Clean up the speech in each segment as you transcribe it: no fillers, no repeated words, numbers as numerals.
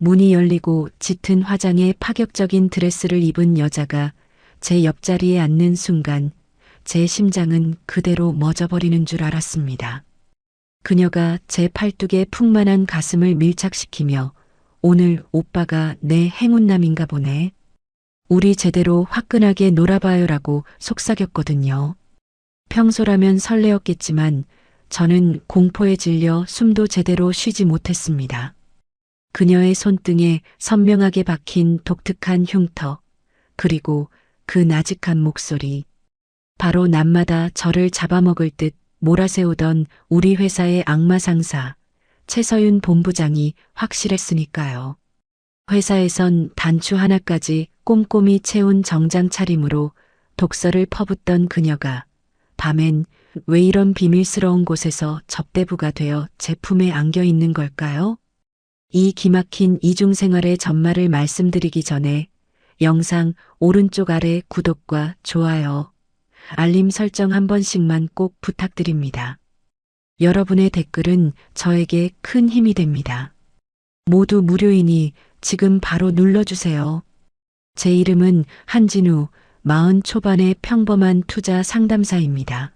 문이 열리고 짙은 화장에 파격적인 드레스를 입은 여자가 제 옆자리에 앉는 순간 제 심장은 그대로 멎어버리는 줄 알았습니다. 그녀가 제 팔뚝에 풍만한 가슴을 밀착시키며 오늘 오빠가 내 행운남인가 보네. 우리 제대로 화끈하게 놀아봐요라고 속삭였거든요. 평소라면 설레었겠지만 저는 공포에 질려 숨도 제대로 쉬지 못했습니다. 그녀의 손등에 선명하게 박힌 독특한 흉터, 그리고 그 나직한 목소리. 바로 낮마다 저를 잡아먹을 듯 몰아세우던 우리 회사의 악마 상사, 최서윤 본부장이 확실했으니까요. 회사에선 단추 하나까지 꼼꼼히 채운 정장 차림으로 독서를 퍼붓던 그녀가 밤엔 왜 이런 비밀스러운 곳에서 접대부가 되어 제 품에 안겨 있는 걸까요? 이 기막힌 이중생활의 전말을 말씀드리기 전에 영상 오른쪽 아래 구독과 좋아요, 알림 설정 한 번씩만 꼭 부탁드립니다. 여러분의 댓글은 저에게 큰 힘이 됩니다. 모두 무료이니 지금 바로 눌러주세요. 제 이름은 한진우, 40 초반의 평범한 투자 상담사입니다.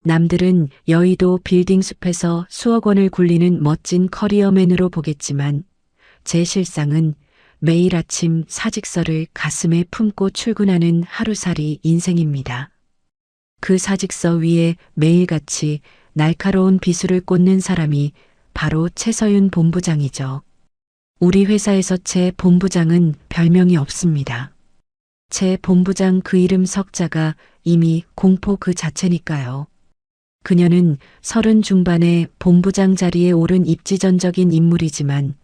남들은 여의도 빌딩 숲에서 수억 원을 굴리는 멋진 커리어맨으로 보겠지만 제 실상은 매일 아침 사직서를 가슴에 품고 출근하는 하루살이 인생입니다. 그 사직서 위에 매일같이 날카로운 비수를 꽂는 사람이 바로 최서윤 본부장이죠. 우리 회사에서 최 본부장은 별명이 없습니다. 최 본부장 그 이름 석자가 이미 공포 그 자체니까요. 그녀는 30 중반의 본부장 자리에 오른 입지전적인 인물이지만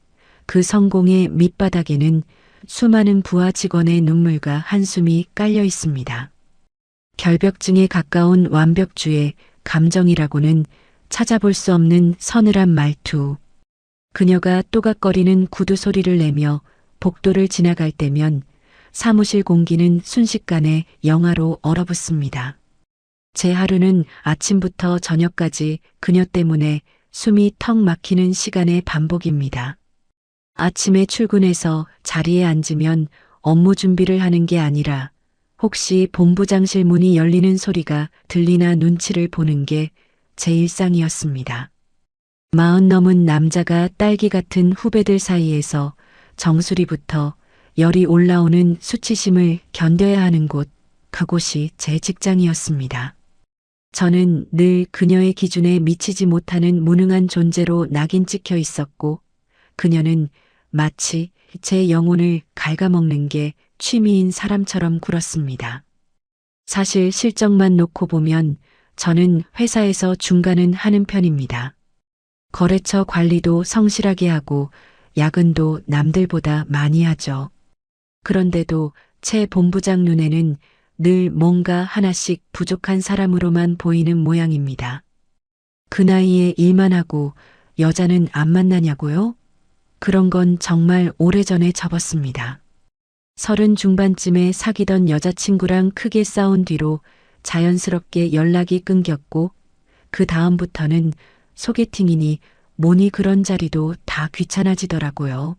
그 성공의 밑바닥에는 수많은 부하 직원의 눈물과 한숨이 깔려 있습니다. 결벽증에 가까운 완벽주의 감정이라고는 찾아볼 수 없는 서늘한 말투. 그녀가 또각거리는 구두 소리를 내며 복도를 지나갈 때면 사무실 공기는 순식간에 영하로 얼어붙습니다. 제 하루는 아침부터 저녁까지 그녀 때문에 숨이 턱 막히는 시간의 반복입니다. 아침에 출근해서 자리에 앉으면 업무 준비를 하는 게 아니라 혹시 본부장실 문이 열리는 소리가 들리나 눈치를 보는 게 제 일상이었습니다. 40 넘은 남자가 딸기 같은 후배들 사이에서 정수리부터 열이 올라오는 수치심을 견뎌야 하는 곳, 그곳이 제 직장이었습니다. 저는 늘 그녀의 기준에 미치지 못하는 무능한 존재로 낙인 찍혀 있었고 그녀는 마치 제 영혼을 갉아먹는 게 취미인 사람처럼 굴었습니다. 사실 실적만 놓고 보면 저는 회사에서 중간은 하는 편입니다. 거래처 관리도 성실하게 하고 야근도 남들보다 많이 하죠. 그런데도 최 본부장 눈에는 늘 뭔가 하나씩 부족한 사람으로만 보이는 모양입니다. 그 나이에 일만 하고 여자는 안 만나냐고요? 그런 건 정말 오래전에 접었습니다. 30 중반쯤에 사귀던 여자친구랑 크게 싸운 뒤로 자연스럽게 연락이 끊겼고 그 다음부터는 소개팅이니 뭐니 그런 자리도 다 귀찮아지더라고요.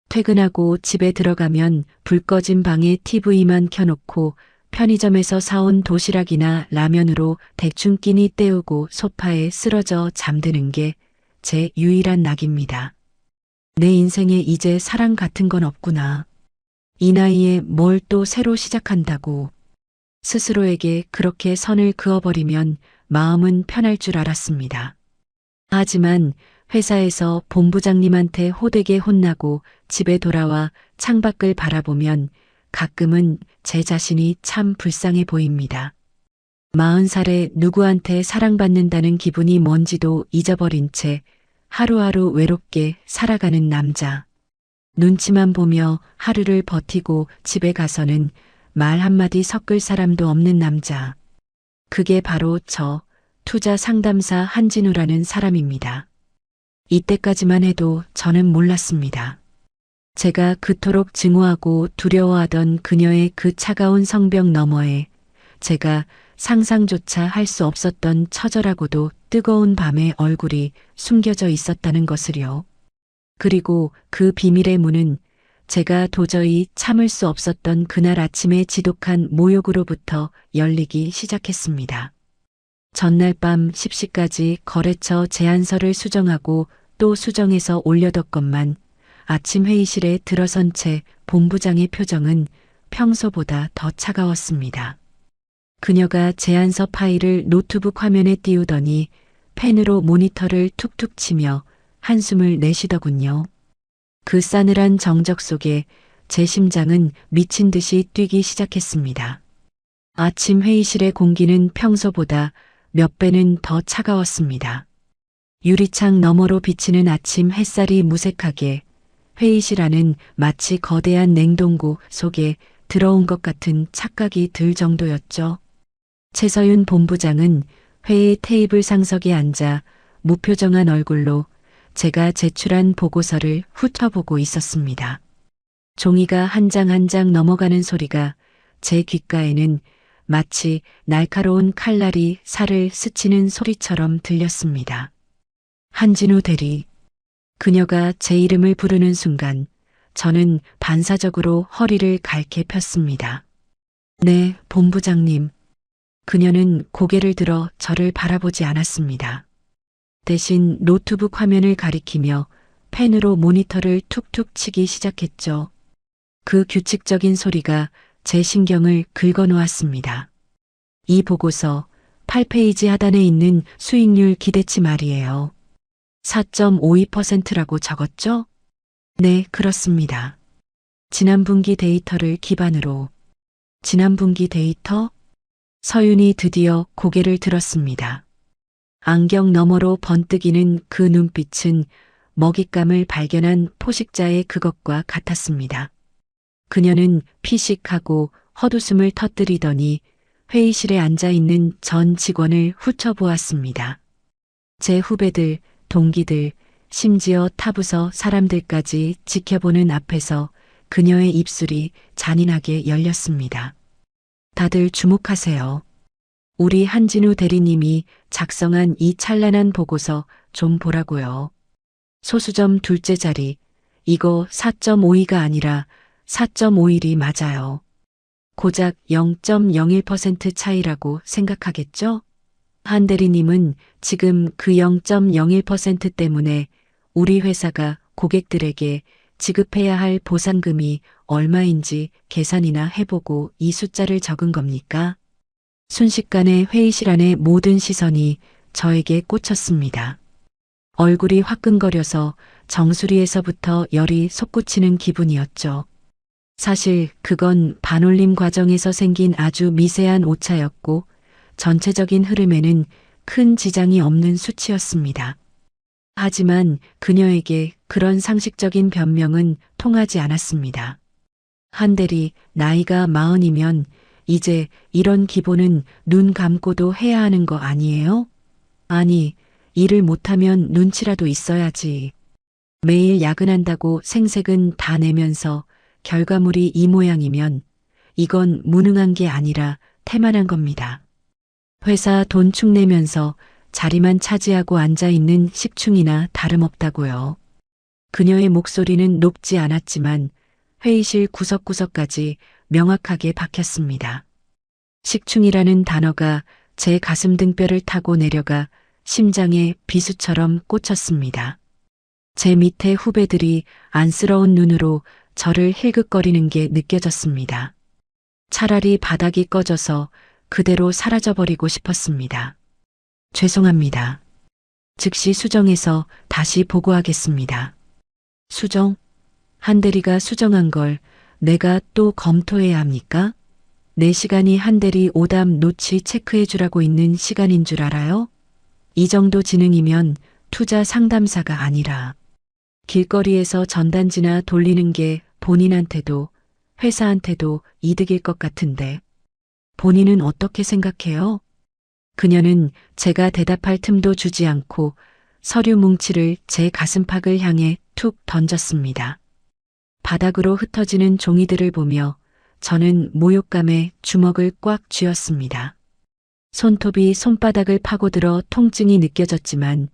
퇴근하고 집에 들어가면 불 꺼진 방에 TV만 켜놓고 편의점에서 사온 도시락이나 라면으로 대충 끼니 때우고 소파에 쓰러져 잠드는 게 제 유일한 낙입니다. 내 인생에 이제 사랑 같은 건 없구나. 이 나이에 뭘 또 새로 시작한다고. 스스로에게 그렇게 선을 그어버리면 마음은 편할 줄 알았습니다. 하지만 회사에서 본부장님한테 호되게 혼나고 집에 돌아와 창밖을 바라보면 가끔은 제 자신이 참 불쌍해 보입니다. 40살에 누구한테 사랑받는다는 기분이 뭔지도 잊어버린 채 하루하루 외롭게 살아가는 남자. 눈치만 보며 하루를 버티고 집에 가서는 말 한마디 섞을 사람도 없는 남자. 그게 바로 저 투자 상담사 한진우라는 사람입니다. 이때까지만 해도 저는 몰랐습니다. 제가 그토록 증오하고 두려워하던 그녀의 그 차가운 성벽 너머에 제가 상상조차 할 수 없었던 처절하고도 뜨거운 밤의 얼굴이 숨겨져 있었다는 것을요. 그리고 그 비밀의 문은 제가 도저히 참을 수 없었던 그날 아침의 지독한 모욕으로부터 열리기 시작했습니다. 전날 밤 10시까지 거래처 제안서를 수정하고 또 수정해서 올려뒀건만 아침 회의실에 들어선 채 본부장의 표정은 평소보다 더 차가웠습니다. 그녀가 제안서 파일을 노트북 화면에 띄우더니 펜으로 모니터를 툭툭 치며 한숨을 내쉬더군요. 그 싸늘한 정적 속에 제 심장은 미친 듯이 뛰기 시작했습니다. 아침 회의실의 공기는 평소보다 몇 배는 더 차가웠습니다. 유리창 너머로 비치는 아침 햇살이 무색하게 회의실 안은 마치 거대한 냉동고 속에 들어온 것 같은 착각이 들 정도였죠. 최서윤 본부장은 회의 테이블 상석에 앉아 무표정한 얼굴로 제가 제출한 보고서를 훑어보고 있었습니다. 종이가 한 장 한 장 넘어가는 소리가 제 귓가에는 마치 날카로운 칼날이 살을 스치는 소리처럼 들렸습니다. 한진우 대리. 그녀가 제 이름을 부르는 순간 저는 반사적으로 허리를 갈게 폈습니다. 네, 본부장님. 그녀는 고개를 들어 저를 바라보지 않았습니다. 대신 노트북 화면을 가리키며 펜으로 모니터를 툭툭 치기 시작했죠. 그 규칙적인 소리가 제 신경을 긁어놓았습니다. 이 보고서 8페이지 하단에 있는 수익률 기대치 말이에요. 4.52%라고 적었죠? 네, 그렇습니다. 지난 분기 데이터를 기반으로. 지난 분기 데이터? 서윤이 드디어 고개를 들었습니다. 안경 너머로 번뜩이는 그 눈빛은 먹잇감을 발견한 포식자의 그것과 같았습니다. 그녀는 피식하고 헛웃음을 터뜨리더니 회의실에 앉아있는 전 직원을 훑어보았습니다. 제 후배들, 동기들, 심지어 타부서 사람들까지 지켜보는 앞에서 그녀의 입술이 잔인하게 열렸습니다. 다들 주목하세요. 우리 한진우 대리님이 작성한 이 찬란한 보고서 좀 보라고요. 소수점 둘째 자리, 이거 4.52가 아니라 4.51이 맞아요. 고작 0.01% 차이라고 생각하겠죠? 한 대리님은 지금 그 0.01% 때문에 우리 회사가 고객들에게 지급해야 할 보상금이 얼마인지 계산이나 해보고 이 숫자를 적은 겁니까? 순식간에 회의실 안의 모든 시선이 저에게 꽂혔습니다. 얼굴이 화끈거려서 정수리에서부터 열이 솟구치는 기분이었죠. 사실 그건 반올림 과정에서 생긴 아주 미세한 오차였고 전체적인 흐름에는 큰 지장이 없는 수치였습니다. 하지만 그녀에게 그런 상식적인 변명은 통하지 않았습니다. 한 대리 나이가 40이면 이제 이런 기본은 눈 감고도 해야 하는 거 아니에요? 아니, 일을 못하면 눈치라도 있어야지. 매일 야근한다고 생색은 다 내면서 결과물이 이 모양이면 이건 무능한 게 아니라 태만한 겁니다. 회사 돈 축내면서 자리만 차지하고 앉아있는 식충이나 다름없다고요. 그녀의 목소리는 높지 않았지만 회의실 구석구석까지 명확하게 박혔습니다. 식충이라는 단어가 제 가슴 등뼈를 타고 내려가 심장에 비수처럼 꽂혔습니다. 제 밑에 후배들이 안쓰러운 눈으로 저를 힐끗거리는 게 느껴졌습니다. 차라리 바닥이 꺼져서 그대로 사라져버리고 싶었습니다. 죄송합니다. 즉시 수정해서 다시 보고하겠습니다. 수정? 한 대리가 수정한 걸 내가 또 검토해야 합니까? 내 시간이 한 대리 오답 노치 체크해 주라고 있는 시간인 줄 알아요? 이 정도 지능이면 투자 상담사가 아니라 길거리에서 전단지나 돌리는 게 본인한테도 회사한테도 이득일 것 같은데 본인은 어떻게 생각해요? 그녀는 제가 대답할 틈도 주지 않고 서류 뭉치를 제 가슴팍을 향해 툭 던졌습니다. 바닥으로 흩어지는 종이들을 보며 저는 모욕감에 주먹을 꽉 쥐었습니다. 손톱이 손바닥을 파고들어 통증이 느껴졌지만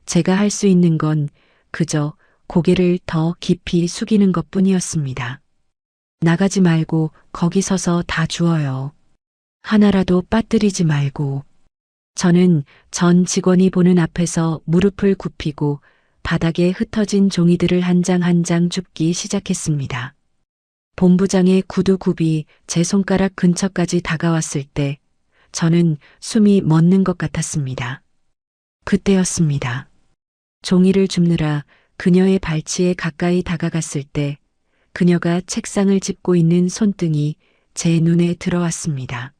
제가 할 수 있는 건 그저 고개를 더 깊이 숙이는 것뿐이었습니다. 나가지 말고 거기 서서 다 주워요. 하나라도 빠뜨리지 말고. 저는 전 직원이 보는 앞에서 무릎을 굽히고 바닥에 흩어진 종이들을 한 장 한 장 줍기 시작했습니다. 본부장의 구두굽이 제 손가락 근처까지 다가왔을 때 저는 숨이 멎는 것 같았습니다. 그때였습니다. 종이를 줍느라 그녀의 발치에 가까이 다가갔을 때 그녀가 책상을 짚고 있는 손등이 제 눈에 들어왔습니다.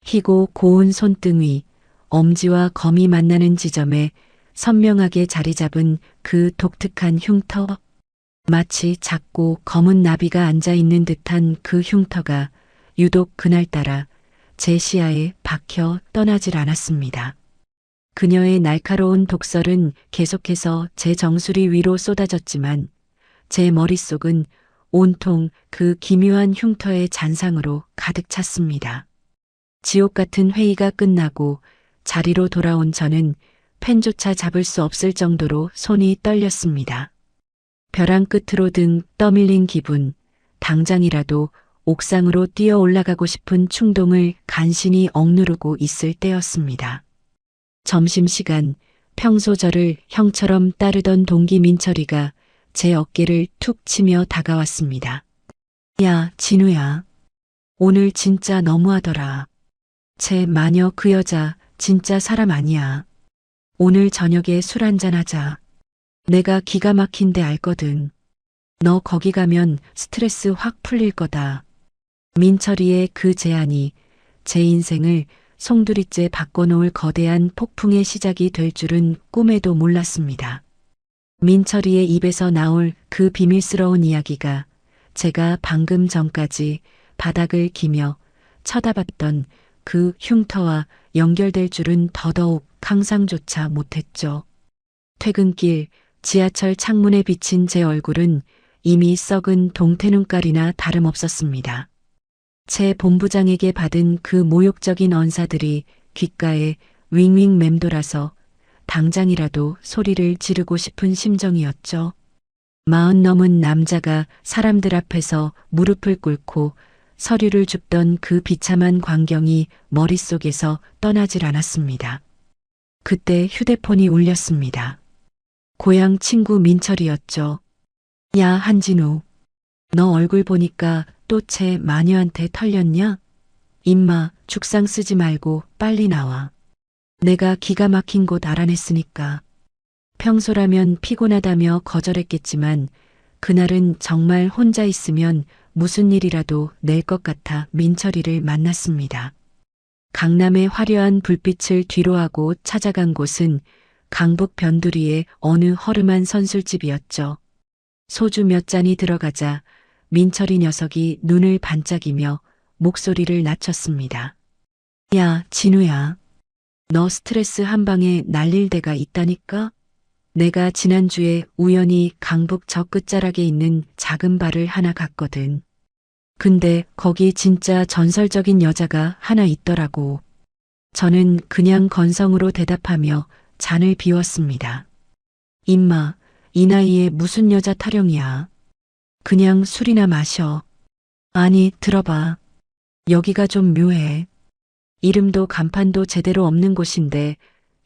희고 고운 손등 위 엄지와 검이 만나는 지점에 선명하게 자리 잡은 그 독특한 흉터. 마치 작고 검은 나비가 앉아 있는 듯한 그 흉터가 유독 그날따라 제 시야에 박혀 떠나질 않았습니다. 그녀의 날카로운 독설은 계속해서 제 정수리 위로 쏟아졌지만 제 머릿속은 온통 그 기묘한 흉터의 잔상으로 가득 찼습니다. 지옥 같은 회의가 끝나고 자리로 돌아온 저는 펜조차 잡을 수 없을 정도로 손이 떨렸습니다. 벼랑 끝으로 등 떠밀린 기분, 당장이라도 옥상으로 뛰어 올라가고 싶은 충동을 간신히 억누르고 있을 때였습니다. 점심시간, 평소 저를 형처럼 따르던 동기 민철이가 제 어깨를 툭 치며 다가왔습니다. 야, 진우야. 오늘 진짜 너무하더라. 쟤 마녀 그 여자 진짜 사람 아니야. 오늘 저녁에 술 한잔 하자. 내가 기가 막힌데 알거든. 너 거기 가면 스트레스 확 풀릴 거다. 민철이의 그 제안이 제 인생을 송두리째 바꿔놓을 거대한 폭풍의 시작이 될 줄은 꿈에도 몰랐습니다. 민철이의 입에서 나올 그 비밀스러운 이야기가 제가 방금 전까지 바닥을 기며 쳐다봤던 그 흉터와 연결될 줄은 더더욱 상상조차 못했죠. 퇴근길 지하철 창문에 비친 제 얼굴은 이미 썩은 동태눈깔이나 다름없었습니다. 제 본부장에게 받은 그 모욕적인 언사들이 귓가에 윙윙 맴돌아서 당장이라도 소리를 지르고 싶은 심정이었죠. 40 넘은 남자가 사람들 앞에서 무릎을 꿇고 서류를 줍던 그 비참한 광경이 머릿속에서 떠나질 않았습니다. 그때 휴대폰이 울렸습니다. 고향 친구 민철이었죠. 야, 한진우. 너 얼굴 보니까 또 쟤 마녀한테 털렸냐? 임마, 죽상 쓰지 말고 빨리 나와. 내가 기가 막힌 곳 알아냈으니까. 평소라면 피곤하다며 거절했겠지만 그날은 정말 혼자 있으면 무슨 일이라도 낼 것 같아 민철이를 만났습니다. 강남의 화려한 불빛을 뒤로하고 찾아간 곳은 강북 변두리의 어느 허름한 선술집이었죠. 소주 몇 잔이 들어가자 민철이 녀석이 눈을 반짝이며 목소리를 낮췄습니다. 야, 진우야. 너 스트레스 한 방에 날릴 데가 있다니까? 내가 지난주에 우연히 강북 저 끝자락에 있는 작은 바를 하나 갔거든. 근데 거기 진짜 전설적인 여자가 하나 있더라고. 저는 그냥 건성으로 대답하며 잔을 비웠습니다. 임마, 이 나이에 무슨 여자 타령이야. 그냥 술이나 마셔. 아니, 들어봐. 여기가 좀 묘해. 이름도 간판도 제대로 없는 곳인데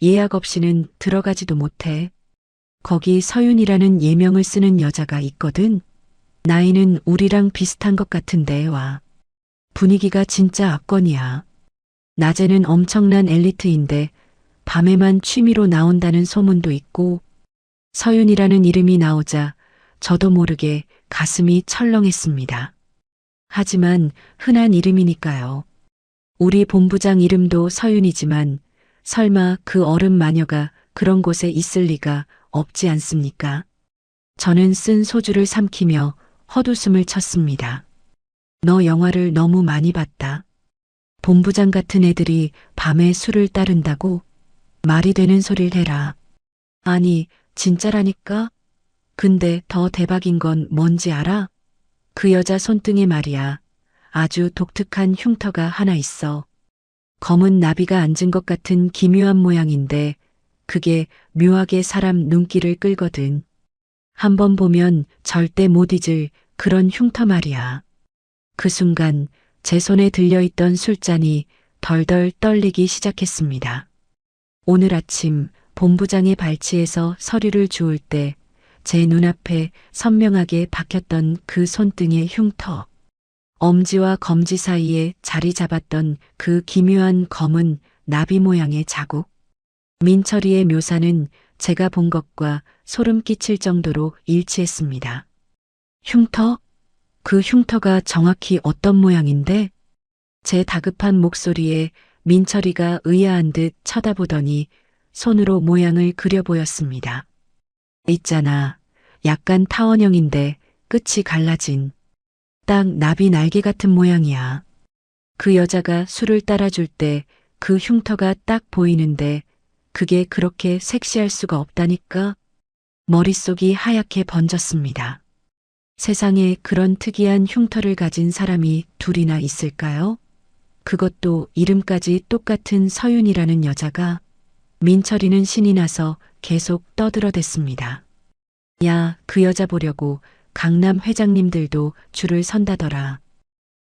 예약 없이는 들어가지도 못해. 거기 서윤이라는 예명을 쓰는 여자가 있거든. 나이는 우리랑 비슷한 것 같은데 와. 분위기가 진짜 압권이야. 낮에는 엄청난 엘리트인데 밤에만 취미로 나온다는 소문도 있고. 서윤이라는 이름이 나오자 저도 모르게 가슴이 철렁했습니다. 하지만 흔한 이름이니까요. 우리 본부장 이름도 서윤이지만 설마 그 어른 마녀가 그런 곳에 있을 리가 없지 않습니까? 저는 쓴 소주를 삼키며 헛웃음을 쳤습니다. 너 영화를 너무 많이 봤다. 본부장 같은 애들이 밤에 술을 따른다고? 말이 되는 소리를 해라. 아니, 진짜라니까? 근데 더 대박인 건 뭔지 알아? 그 여자 손등에 말이야. 아주 독특한 흉터가 하나 있어. 검은 나비가 앉은 것 같은 기묘한 모양인데 그게 묘하게 사람 눈길을 끌거든. 한번 보면 절대 못 잊을 그런 흉터 말이야. 그 순간 제 손에 들려있던 술잔이 덜덜 떨리기 시작했습니다. 오늘 아침 본부장의 발치에서 서류를 주울 때 제 눈앞에 선명하게 박혔던 그 손등의 흉터. 엄지와 검지 사이에 자리 잡았던 그 기묘한 검은 나비 모양의 자국. 민철이의 묘사는 제가 본 것과 소름 끼칠 정도로 일치했습니다. 흉터? 그 흉터가 정확히 어떤 모양인데? 제 다급한 목소리에 민철이가 의아한 듯 쳐다보더니 손으로 모양을 그려 보였습니다. 있잖아. 약간 타원형인데 끝이 갈라진. 딱 나비 날개 같은 모양이야. 그 여자가 술을 따라줄 때 그 흉터가 딱 보이는데 그게 그렇게 섹시할 수가 없다니까? 머릿속이 하얗게 번졌습니다. 세상에 그런 특이한 흉터를 가진 사람이 둘이나 있을까요? 그것도 이름까지 똑같은 서윤이라는 여자가. 민철이는 신이 나서 계속 떠들어댔습니다. 야, 그 여자 보려고 강남 회장님들도 줄을 선다더라.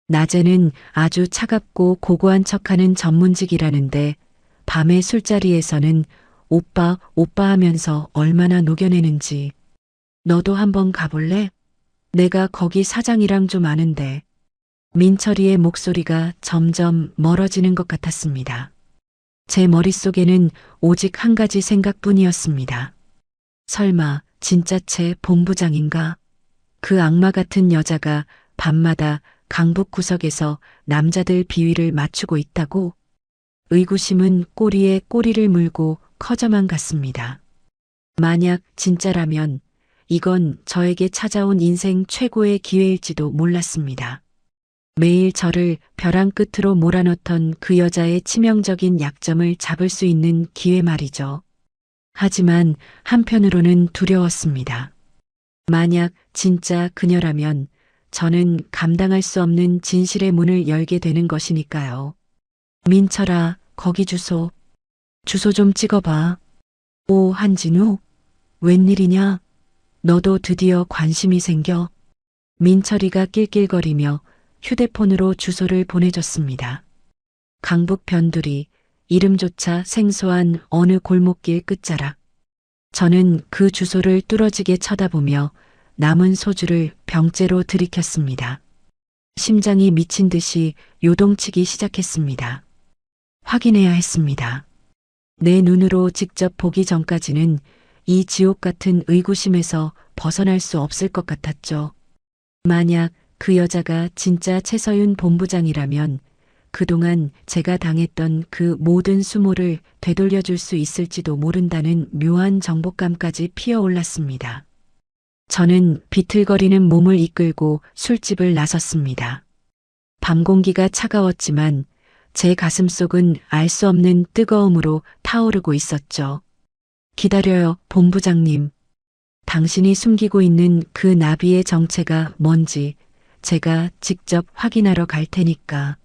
낮에는 아주 차갑고 고고한 척하는 전문직이라는데 밤에 술자리에서는 오빠, 오빠 하면서 얼마나 녹여내는지. 너도 한번 가볼래? 내가 거기 사장이랑 좀 아는데. 민철이의 목소리가 점점 멀어지는 것 같았습니다. 제 머릿속에는 오직 한 가지 생각뿐이었습니다. 설마 진짜 제 본부장인가? 그 악마 같은 여자가 밤마다 강북 구석에서 남자들 비위를 맞추고 있다고? 의구심은 꼬리에 꼬리를 물고 커져만 갔습니다. 만약 진짜라면 이건 저에게 찾아온 인생 최고의 기회일지도 몰랐습니다. 매일 저를 벼랑 끝으로 몰아넣던 그 여자의 치명적인 약점을 잡을 수 있는 기회 말이죠. 하지만 한편으로는 두려웠습니다. 만약 진짜 그녀라면 저는 감당할 수 없는 진실의 문을 열게 되는 것이니까요. 민철아, 거기 주소. 주소 좀 찍어봐. 오, 한진우? 웬일이냐? 너도 드디어 관심이 생겨? 민철이가 낄낄거리며 휴대폰으로 주소를 보내줬습니다. 강북 변두리, 이름조차 생소한 어느 골목길 끝자락. 저는 그 주소를 뚫어지게 쳐다보며 남은 소주를 병째로 들이켰습니다. 심장이 미친 듯이 요동치기 시작했습니다. 확인해야 했습니다. 내 눈으로 직접 보기 전까지는 이 지옥 같은 의구심에서 벗어날 수 없을 것 같았죠. 만약 그 여자가 진짜 최서윤 본부장이라면 그동안 제가 당했던 그 모든 수모를 되돌려줄 수 있을지도 모른다는 묘한 정복감까지 피어올랐습니다. 저는 비틀거리는 몸을 이끌고 술집을 나섰습니다. 밤 공기가 차가웠지만 제 가슴속은 알 수 없는 뜨거움으로 타오르고 있었죠. 기다려요, 본부장님. 당신이 숨기고 있는 그 나비의 정체가 뭔지 제가 직접 확인하러 갈 테니까.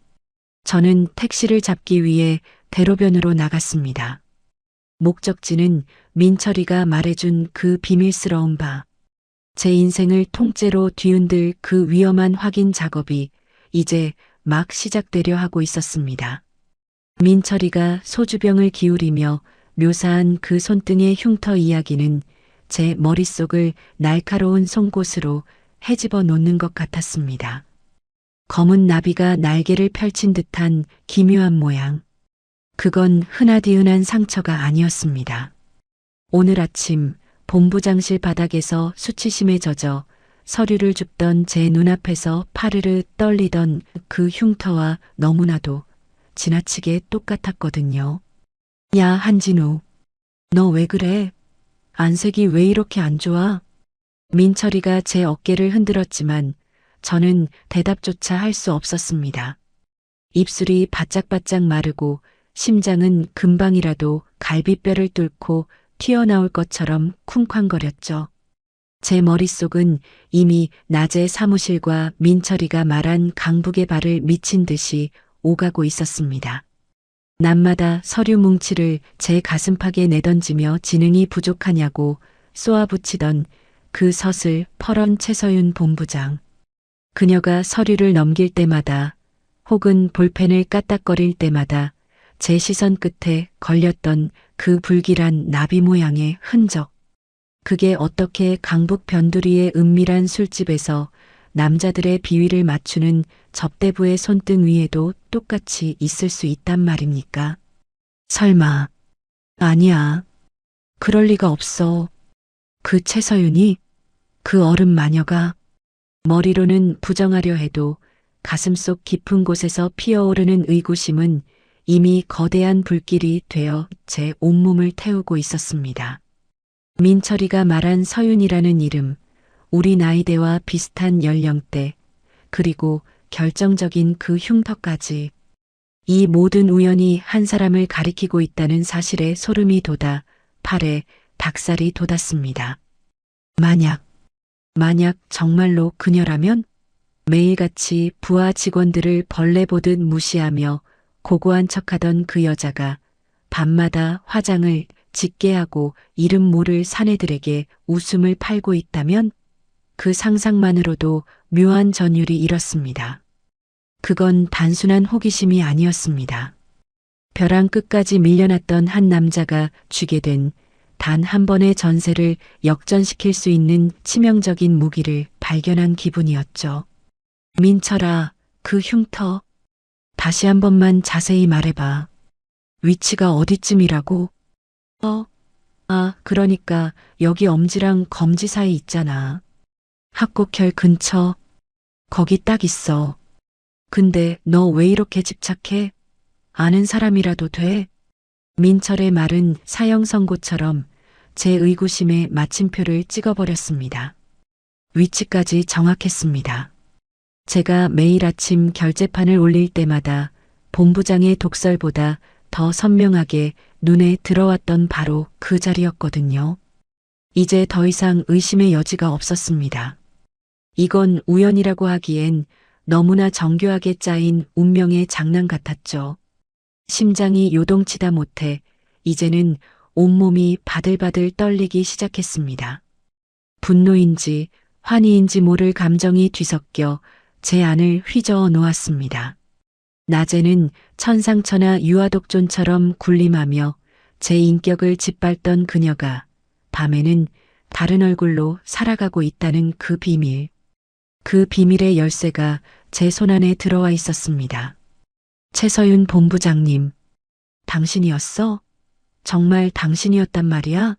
저는 택시를 잡기 위해 대로변으로 나갔습니다. 목적지는 민철이가 말해준 그 비밀스러운 바. 제 인생을 통째로 뒤흔들 그 위험한 확인 작업이 이제 막 시작되려 하고 있었습니다. 민철이가 소주병을 기울이며 묘사한 그 손등의 흉터 이야기는 제 머릿속을 날카로운 송곳으로 헤집어 놓는 것 같았습니다. 검은 나비가 날개를 펼친 듯한 기묘한 모양. 그건 흔하디흔한 상처가 아니었습니다. 오늘 아침 본부장실 바닥에서 수치심에 젖어 서류를 줍던 제 눈앞에서 파르르 떨리던 그 흉터와 너무나도 지나치게 똑같았거든요. 야, 한진우. 너 왜 그래? 안색이 왜 이렇게 안 좋아? 민철이가 제 어깨를 흔들었지만 저는 대답조차 할 수 없었습니다. 입술이 바짝바짝 마르고 심장은 금방이라도 갈비뼈를 뚫고 튀어나올 것처럼 쿵쾅거렸죠. 제 머릿속은 이미 낮에 사무실과 민철이가 말한 강북의 발을 미친 듯이 오가고 있었습니다. 낮마다 서류 뭉치를 제 가슴팍에 내던지며 지능이 부족하냐고 쏘아붙이던 그 서슬 퍼런 최서윤 본부장. 그녀가 서류를 넘길 때마다 혹은 볼펜을 까딱거릴 때마다 제 시선 끝에 걸렸던 그 불길한 나비 모양의 흔적. 그게 어떻게 강북 변두리의 은밀한 술집에서 남자들의 비위를 맞추는 접대부의 손등 위에도 똑같이 있을 수 있단 말입니까? 설마. 아니야. 그럴 리가 없어. 그 최서윤이, 그 어른 마녀가 머리로는 부정하려 해도 가슴속 깊은 곳에서 피어오르는 의구심은 이미 거대한 불길이 되어 제 온몸을 태우고 있었습니다. 민철이가 말한 서윤이라는 이름, 우리 나이대와 비슷한 연령대, 그리고 결정적인 그 흉터까지. 이 모든 우연이 한 사람을 가리키고 있다는 사실에 소름이 돋아 팔에 닭살이 돋았습니다. 만약 정말로 그녀라면 매일같이 부하 직원들을 벌레 보듯 무시하며 고고한 척하던 그 여자가 밤마다 화장을 짙게 하고 이름 모를 사내들에게 웃음을 팔고 있다면 그 상상만으로도 묘한 전율이 일었습니다. 그건 단순한 호기심이 아니었습니다. 벼랑 끝까지 밀려났던 한 남자가 쥐게 된 단 한 번의 전세를 역전시킬 수 있는 치명적인 무기를 발견한 기분이었죠. 민철아, 그 흉터. 다시 한 번만 자세히 말해봐. 위치가 어디쯤이라고? 그러니까 여기 엄지랑 검지 사이 있잖아. 합곡혈 근처. 거기 딱 있어. 근데 너 왜 이렇게 집착해? 아는 사람이라도 돼? 민철의 말은 사형 선고처럼 제 의구심에 마침표를 찍어버렸습니다. 위치까지 정확했습니다. 제가 매일 아침 결제판을 올릴 때마다 본부장의 독설보다 더 선명하게 눈에 들어왔던 바로 그 자리였거든요. 이제 더 이상 의심의 여지가 없었습니다. 이건 우연이라고 하기엔 너무나 정교하게 짜인 운명의 장난 같았죠. 심장이 요동치다 못해 이제는 온몸이 바들바들 떨리기 시작했습니다. 분노인지 환희인지 모를 감정이 뒤섞여 제 안을 휘저어 놓았습니다. 낮에는 천상천하 유아독존처럼 군림하며 제 인격을 짓밟던 그녀가 밤에는 다른 얼굴로 살아가고 있다는 그 비밀. 그 비밀의 열쇠가 제 손안에 들어와 있었습니다. 최서윤 본부장님, 당신이었어? 정말 당신이었단 말이야?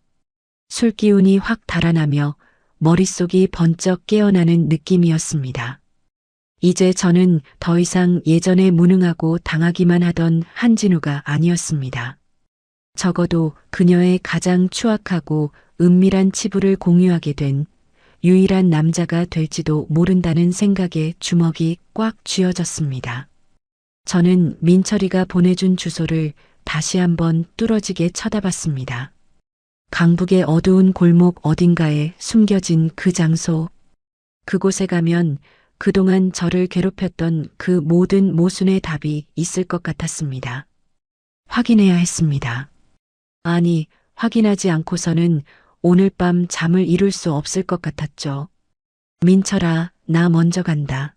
술기운이 확 달아나며 머릿속이 번쩍 깨어나는 느낌이었습니다. 이제 저는 더 이상 예전에 무능하고 당하기만 하던 한진우가 아니었습니다. 적어도 그녀의 가장 추악하고 은밀한 치부를 공유하게 된 유일한 남자가 될지도 모른다는 생각에 주먹이 꽉 쥐어졌습니다. 저는 민철이가 보내준 주소를 다시 한번 뚫어지게 쳐다봤습니다. 강북의 어두운 골목 어딘가에 숨겨진 그 장소. 그곳에 가면 그동안 저를 괴롭혔던 그 모든 모순의 답이 있을 것 같았습니다. 확인해야 했습니다. 아니, 확인하지 않고서는 오늘 밤 잠을 이룰 수 없을 것 같았죠. 민철아, 나 먼저 간다.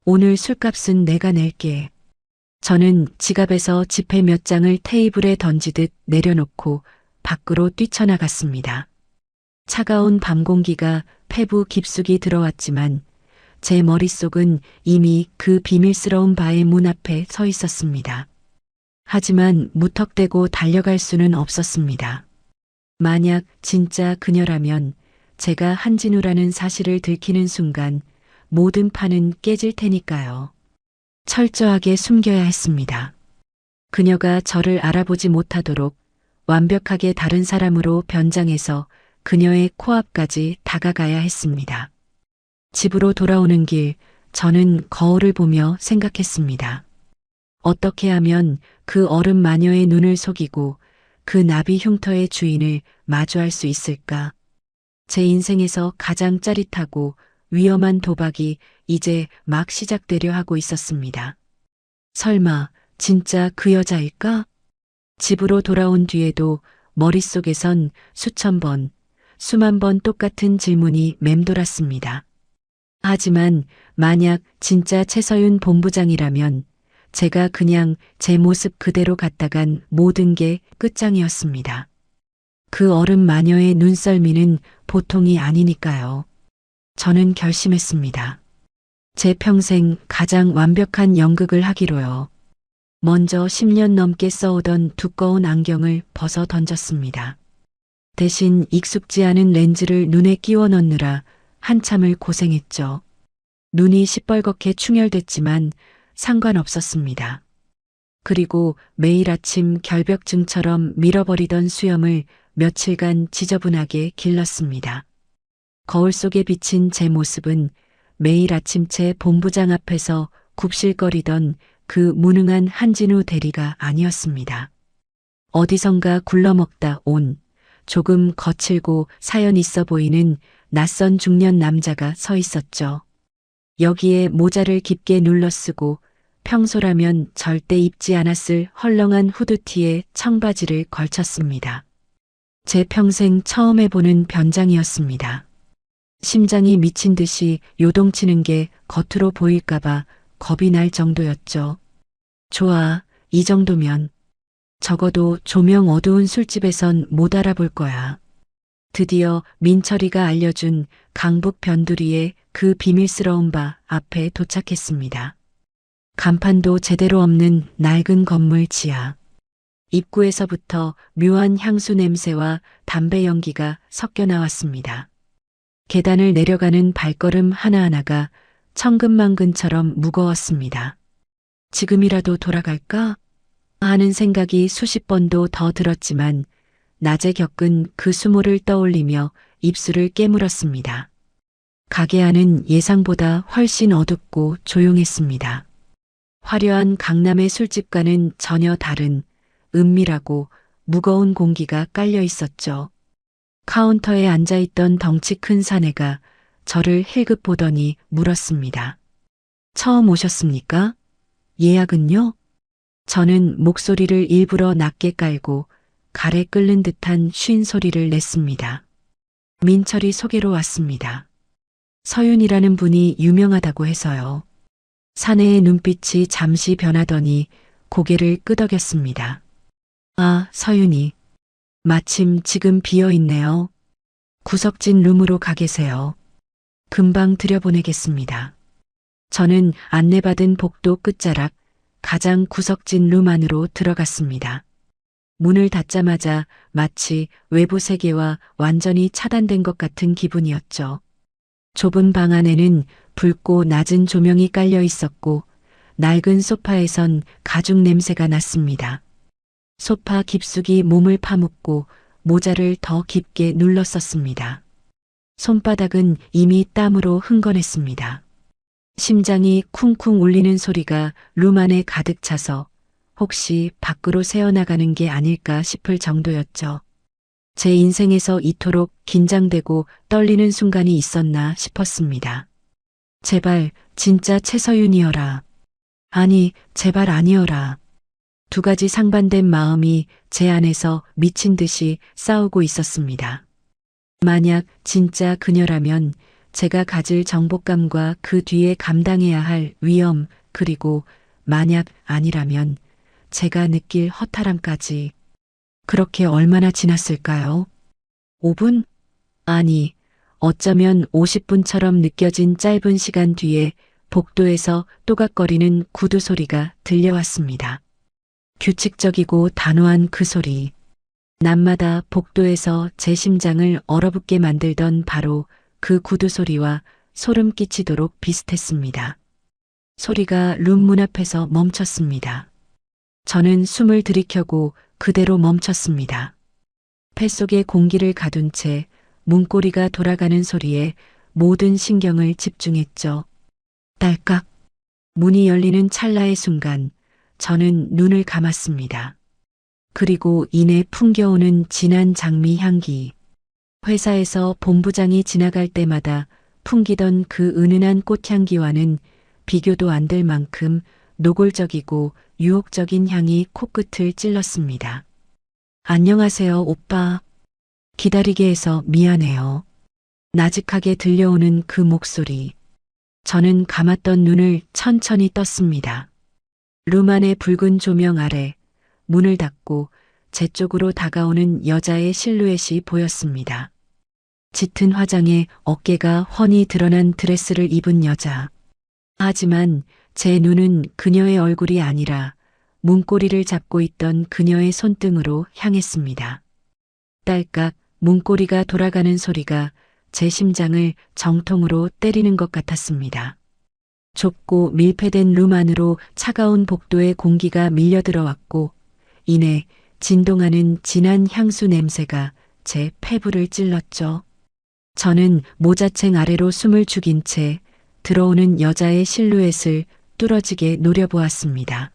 오늘 술값은 내가 낼게. 저는 지갑에서 지폐 몇 장을 테이블에 던지듯 내려놓고 밖으로 뛰쳐나갔습니다. 차가운 밤 공기가 폐부 깊숙이 들어왔지만 제 머릿속은 이미 그 비밀스러운 바의 문 앞에 서 있었습니다. 하지만 무턱대고 달려갈 수는 없었습니다. 만약 진짜 그녀라면 제가 한진우라는 사실을 들키는 순간 모든 판은 깨질 테니까요. 철저하게 숨겨야 했습니다. 그녀가 저를 알아보지 못하도록 완벽하게 다른 사람으로 변장해서 그녀의 코앞까지 다가가야 했습니다. 집으로 돌아오는 길, 저는 거울을 보며 생각했습니다. 어떻게 하면 그 어른 마녀의 눈을 속이고 그 나비 흉터의 주인을 마주할 수 있을까? 제 인생에서 가장 짜릿하고 위험한 도박이 이제 막 시작되려 하고 있었습니다. 설마 진짜 그 여자일까? 집으로 돌아온 뒤에도 머릿속에선 수천 번, 수만 번 똑같은 질문이 맴돌았습니다. 하지만 만약 진짜 최서윤 본부장이라면 제가 그냥 제 모습 그대로 갔다간 모든 게 끝장이었습니다. 그 어른 마녀의 눈썰미는 보통이 아니니까요. 저는 결심했습니다. 제 평생 가장 완벽한 연극을 하기로요. 먼저 10년 넘게 써오던 두꺼운 안경을 벗어 던졌습니다. 대신 익숙지 않은 렌즈를 눈에 끼워 넣느라 한참을 고생했죠. 눈이 시뻘겋게 충혈됐지만 상관없었습니다. 그리고 매일 아침 결벽증처럼 밀어버리던 수염을 며칠간 지저분하게 길렀습니다. 거울 속에 비친 제 모습은 매일 아침째 본부장 앞에서 굽실거리던 그 무능한 한진우 대리가 아니었습니다. 어디선가 굴러먹다 온 조금 거칠고 사연 있어 보이는 낯선 중년 남자가 서 있었죠. 여기에 모자를 깊게 눌러쓰고 평소라면 절대 입지 않았을 헐렁한 후드티에 청바지를 걸쳤습니다. 제 평생 처음 해보는 변장이었습니다. 심장이 미친 듯이 요동치는 게 겉으로 보일까봐 겁이 날 정도였죠. 좋아, 이 정도면. 적어도 조명 어두운 술집에선 못 알아볼 거야. 드디어 민철이가 알려준 강북 변두리의 그 비밀스러운 바 앞에 도착했습니다. 간판도 제대로 없는 낡은 건물 지하. 입구에서부터 묘한 향수 냄새와 담배 연기가 섞여 나왔습니다. 계단을 내려가는 발걸음 하나하나가 천근만근처럼 무거웠습니다. 지금이라도 돌아갈까? 하는 생각이 수십 번도 더 들었지만 낮에 겪은 그 수모를 떠올리며 입술을 깨물었습니다. 가게 안은 예상보다 훨씬 어둡고 조용했습니다. 화려한 강남의 술집과는 전혀 다른 은밀하고 무거운 공기가 깔려 있었죠. 카운터에 앉아있던 덩치 큰 사내가 저를 힐끗 보더니 물었습니다. 처음 오셨습니까? 예약은요? 저는 목소리를 일부러 낮게 깔고 가래 끓는 듯한 쉰 소리를 냈습니다. 민철이 소개로 왔습니다. 서윤이라는 분이 유명하다고 해서요. 사내의 눈빛이 잠시 변하더니 고개를 끄덕였습니다. 아, 서윤이. 마침 지금 비어있네요. 구석진 룸으로 가 계세요. 금방 들여보내겠습니다. 저는 안내받은 복도 끝자락 가장 구석진 룸 안으로 들어갔습니다. 문을 닫자마자 마치 외부 세계와 완전히 차단된 것 같은 기분이었죠. 좁은 방 안에는 붉고 낮은 조명이 깔려 있었고 낡은 소파에선 가죽 냄새가 났습니다. 소파 깊숙이 몸을 파묻고 모자를 더 깊게 눌렀었습니다. 손바닥은 이미 땀으로 흥건했습니다. 심장이 쿵쿵 울리는 소리가 룸 안에 가득 차서 혹시 밖으로 새어나가는 게 아닐까 싶을 정도였죠. 제 인생에서 이토록 긴장되고 떨리는 순간이 있었나 싶었습니다. 제발 진짜 최서윤이어라. 아니, 제발 아니어라. 두 가지 상반된 마음이 제 안에서 미친 듯이 싸우고 있었습니다. 만약 진짜 그녀라면 제가 가질 정복감과 그 뒤에 감당해야 할 위험, 그리고 만약 아니라면 제가 느낄 허탈함까지. 그렇게 얼마나 지났을까요? 5분? 아니, 어쩌면 50분처럼 느껴진 짧은 시간 뒤에 복도에서 또각거리는 구두 소리가 들려왔습니다. 규칙적이고 단호한 그 소리. 낮마다 복도에서 제 심장을 얼어붙게 만들던 바로 그 구두 소리와 소름 끼치도록 비슷했습니다. 소리가 룸 문 앞에서 멈췄습니다. 저는 숨을 들이켜고 그대로 멈췄습니다. 폐속에 공기를 가둔 채 문고리가 돌아가는 소리에 모든 신경을 집중했죠. 딸깍. 문이 열리는 찰나의 순간 저는 눈을 감았습니다. 그리고 이내 풍겨오는 진한 장미 향기. 회사에서 본부장이 지나갈 때마다 풍기던 그 은은한 꽃향기와는 비교도 안 될 만큼 노골적이고 유혹적인 향이 코끝을 찔렀습니다. 안녕하세요, 오빠. 기다리게 해서 미안해요. 나직하게 들려오는 그 목소리. 저는 감았던 눈을 천천히 떴습니다. 룸 안의 붉은 조명 아래 문을 닫고 제 쪽으로 다가오는 여자의 실루엣이 보였습니다. 짙은 화장에 어깨가 훤히 드러난 드레스를 입은 여자. 하지만 제 눈은 그녀의 얼굴이 아니라 문고리를 잡고 있던 그녀의 손등으로 향했습니다. 딸깍 문고리가 돌아가는 소리가 제 심장을 정통으로 때리는 것 같았습니다. 좁고 밀폐된 룸 안으로 차가운 복도의 공기가 밀려 들어왔고 이내 진동하는 진한 향수 냄새가 제 폐부를 찔렀죠. 저는 모자챙 아래로 숨을 죽인 채 들어오는 여자의 실루엣을 뚫어지게 노려보았습니다.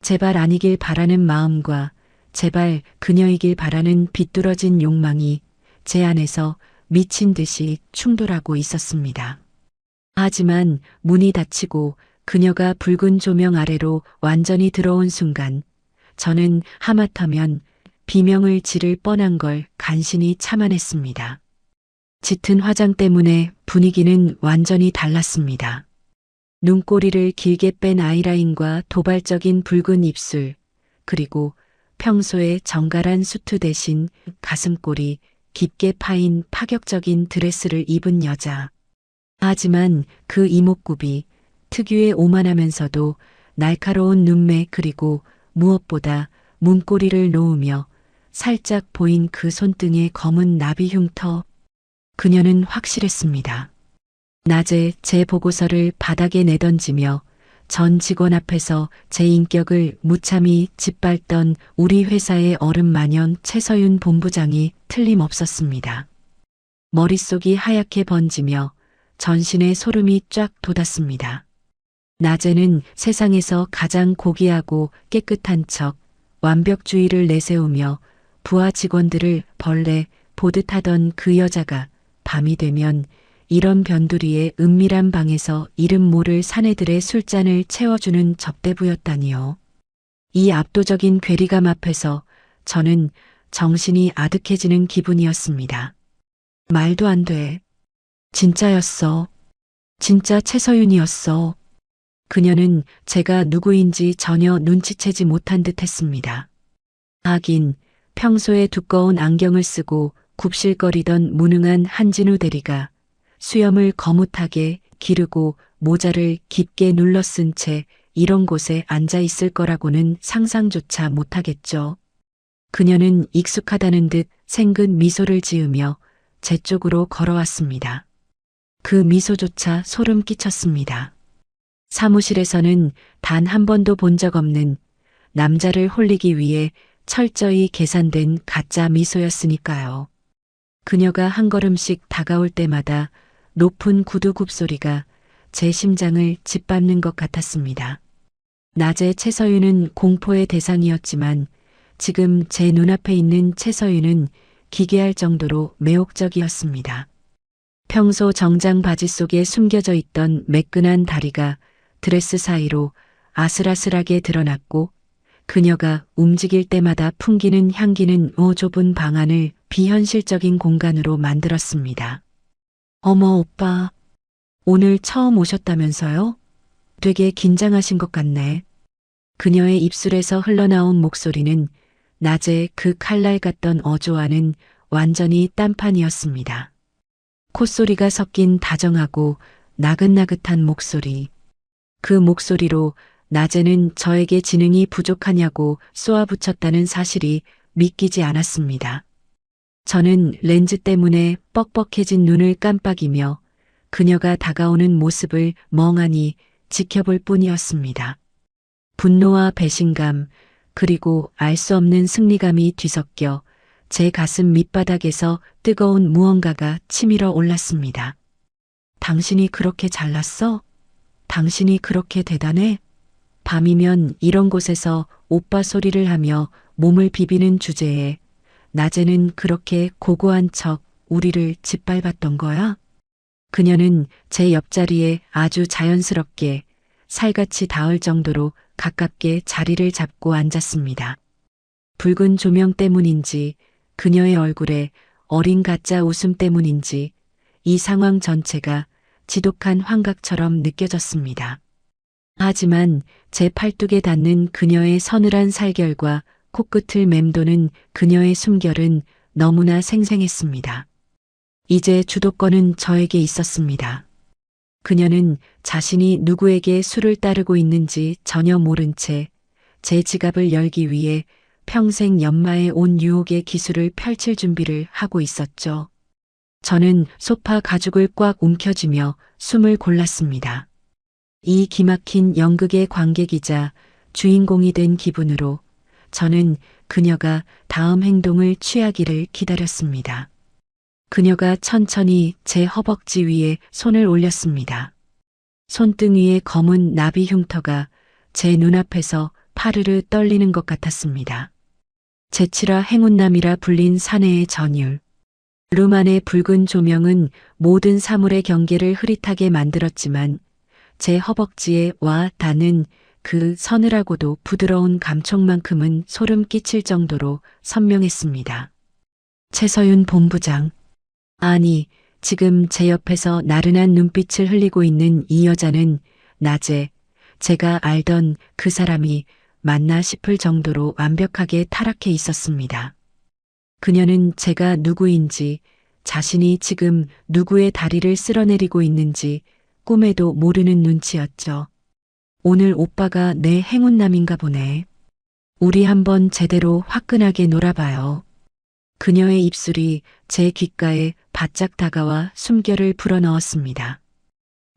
제발 아니길 바라는 마음과 제발 그녀이길 바라는 비뚤어진 욕망이 제 안에서 미친 듯이 충돌하고 있었습니다. 하지만 문이 닫히고 그녀가 붉은 조명 아래로 완전히 들어온 순간 저는 하마터면 비명을 지를 뻔한 걸 간신히 참아냈습니다. 짙은 화장 때문에 분위기는 완전히 달랐습니다. 눈꼬리를 길게 뺀 아이라인과 도발적인 붉은 입술, 그리고 평소의 정갈한 수트 대신 가슴골이 깊게 파인 파격적인 드레스를 입은 여자. 하지만 그 이목구비, 특유의 오만하면서도 날카로운 눈매 그리고 무엇보다 문고리를 놓으며 살짝 보인 그 손등의 검은 나비 흉터. 그녀는 확실했습니다. 낮에 제 보고서를 바닥에 내던지며 전 직원 앞에서 제 인격을 무참히 짓밟던 우리 회사의 어른마냥 최서윤 본부장이 틀림없었습니다. 머릿속이 하얗게 번지며 전신에 소름이 쫙 돋았습니다. 낮에는 세상에서 가장 고귀하고 깨끗한 척 완벽주의를 내세우며 부하 직원들을 벌레 보듯 하던 그 여자가 밤이 되면 이런 변두리의 은밀한 방에서 이름 모를 사내들의 술잔을 채워주는 접대부였다니요. 이 압도적인 괴리감 앞에서 저는 정신이 아득해지는 기분이었습니다. 말도 안 돼. 진짜였어. 진짜 최서윤이었어. 그녀는 제가 누구인지 전혀 눈치채지 못한 듯 했습니다. 하긴 평소에 두꺼운 안경을 쓰고 굽실거리던 무능한 한진우 대리가 수염을 거뭇하게 기르고 모자를 깊게 눌러 쓴 채 이런 곳에 앉아 있을 거라고는 상상조차 못하겠죠. 그녀는 익숙하다는 듯 생근 미소를 지으며 제 쪽으로 걸어왔습니다. 그 미소조차 소름 끼쳤습니다. 사무실에서는 단 한 번도 본 적 없는 남자를 홀리기 위해 철저히 계산된 가짜 미소였으니까요. 그녀가 한 걸음씩 다가올 때마다 높은 구두 굽소리가 제 심장을 짓밟는 것 같았습니다. 낮에 최서윤은 공포의 대상이었지만 지금 제 눈앞에 있는 최서윤은 기괴할 정도로 매혹적이었습니다. 평소 정장 바지 속에 숨겨져 있던 매끈한 다리가 드레스 사이로 아슬아슬하게 드러났고 그녀가 움직일 때마다 풍기는 향기는 좁은 방 안을 비현실적인 공간으로 만들었습니다. 어머 오빠, 오늘 처음 오셨다면서요? 되게 긴장하신 것 같네. 그녀의 입술에서 흘러나온 목소리는 낮에 그 칼날 같던 어조와는 완전히 딴판이었습니다. 콧소리가 섞인 다정하고 나긋나긋한 목소리. 그 목소리로 낮에는 저에게 지능이 부족하냐고 쏘아붙였다는 사실이 믿기지 않았습니다. 저는 렌즈 때문에 뻑뻑해진 눈을 깜빡이며 그녀가 다가오는 모습을 멍하니 지켜볼 뿐이었습니다. 분노와 배신감, 그리고 알 수 없는 승리감이 뒤섞여 제 가슴 밑바닥에서 뜨거운 무언가가 치밀어 올랐습니다. 당신이 그렇게 잘났어? 당신이 그렇게 대단해? 밤이면 이런 곳에서 오빠 소리를 하며 몸을 비비는 주제에 낮에는 그렇게 고고한 척 우리를 짓밟았던 거야? 그녀는 제 옆자리에 아주 자연스럽게 살같이 닿을 정도로 가깝게 자리를 잡고 앉았습니다. 붉은 조명 때문인지 그녀의 얼굴에 어린 가짜 웃음 때문인지 이 상황 전체가 지독한 환각처럼 느껴졌습니다. 하지만 제 팔뚝에 닿는 그녀의 서늘한 살결과 코끝을 맴도는 그녀의 숨결은 너무나 생생했습니다. 이제 주도권은 저에게 있었습니다. 그녀는 자신이 누구에게 술을 따르고 있는지 전혀 모른 채 제 지갑을 열기 위해 평생 연마에 온 유혹의 기술을 펼칠 준비를 하고 있었죠. 저는 소파 가죽을 꽉 움켜쥐며 숨을 골랐습니다. 이 기막힌 연극의 관객이자 주인공이 된 기분으로 저는 그녀가 다음 행동을 취하기를 기다렸습니다. 그녀가 천천히 제 허벅지 위에 손을 올렸습니다. 손등 위에 검은 나비 흉터가 제 눈앞에서 파르르 떨리는 것 같았습니다. 제치라 행운남이라 불린 사내의 전율. 룸 안의 붉은 조명은 모든 사물의 경계를 흐릿하게 만들었지만 제 허벅지에 와 닿는 그 서늘하고도 부드러운 감촉만큼은 소름 끼칠 정도로 선명했습니다. 최서윤 본부장. 아니, 지금 제 옆에서 나른한 눈빛을 흘리고 있는 이 여자는 낮에 제가 알던 그 사람이 맞나 싶을 정도로 완벽하게 타락해 있었습니다. 그녀는 제가 누구인지, 자신이 지금 누구의 다리를 쓸어내리고 있는지 꿈에도 모르는 눈치였죠. 오늘 오빠가 내 행운남인가 보네. 우리 한번 제대로 화끈하게 놀아봐요. 그녀의 입술이 제 귓가에 바짝 다가와 숨결을 불어넣었습니다.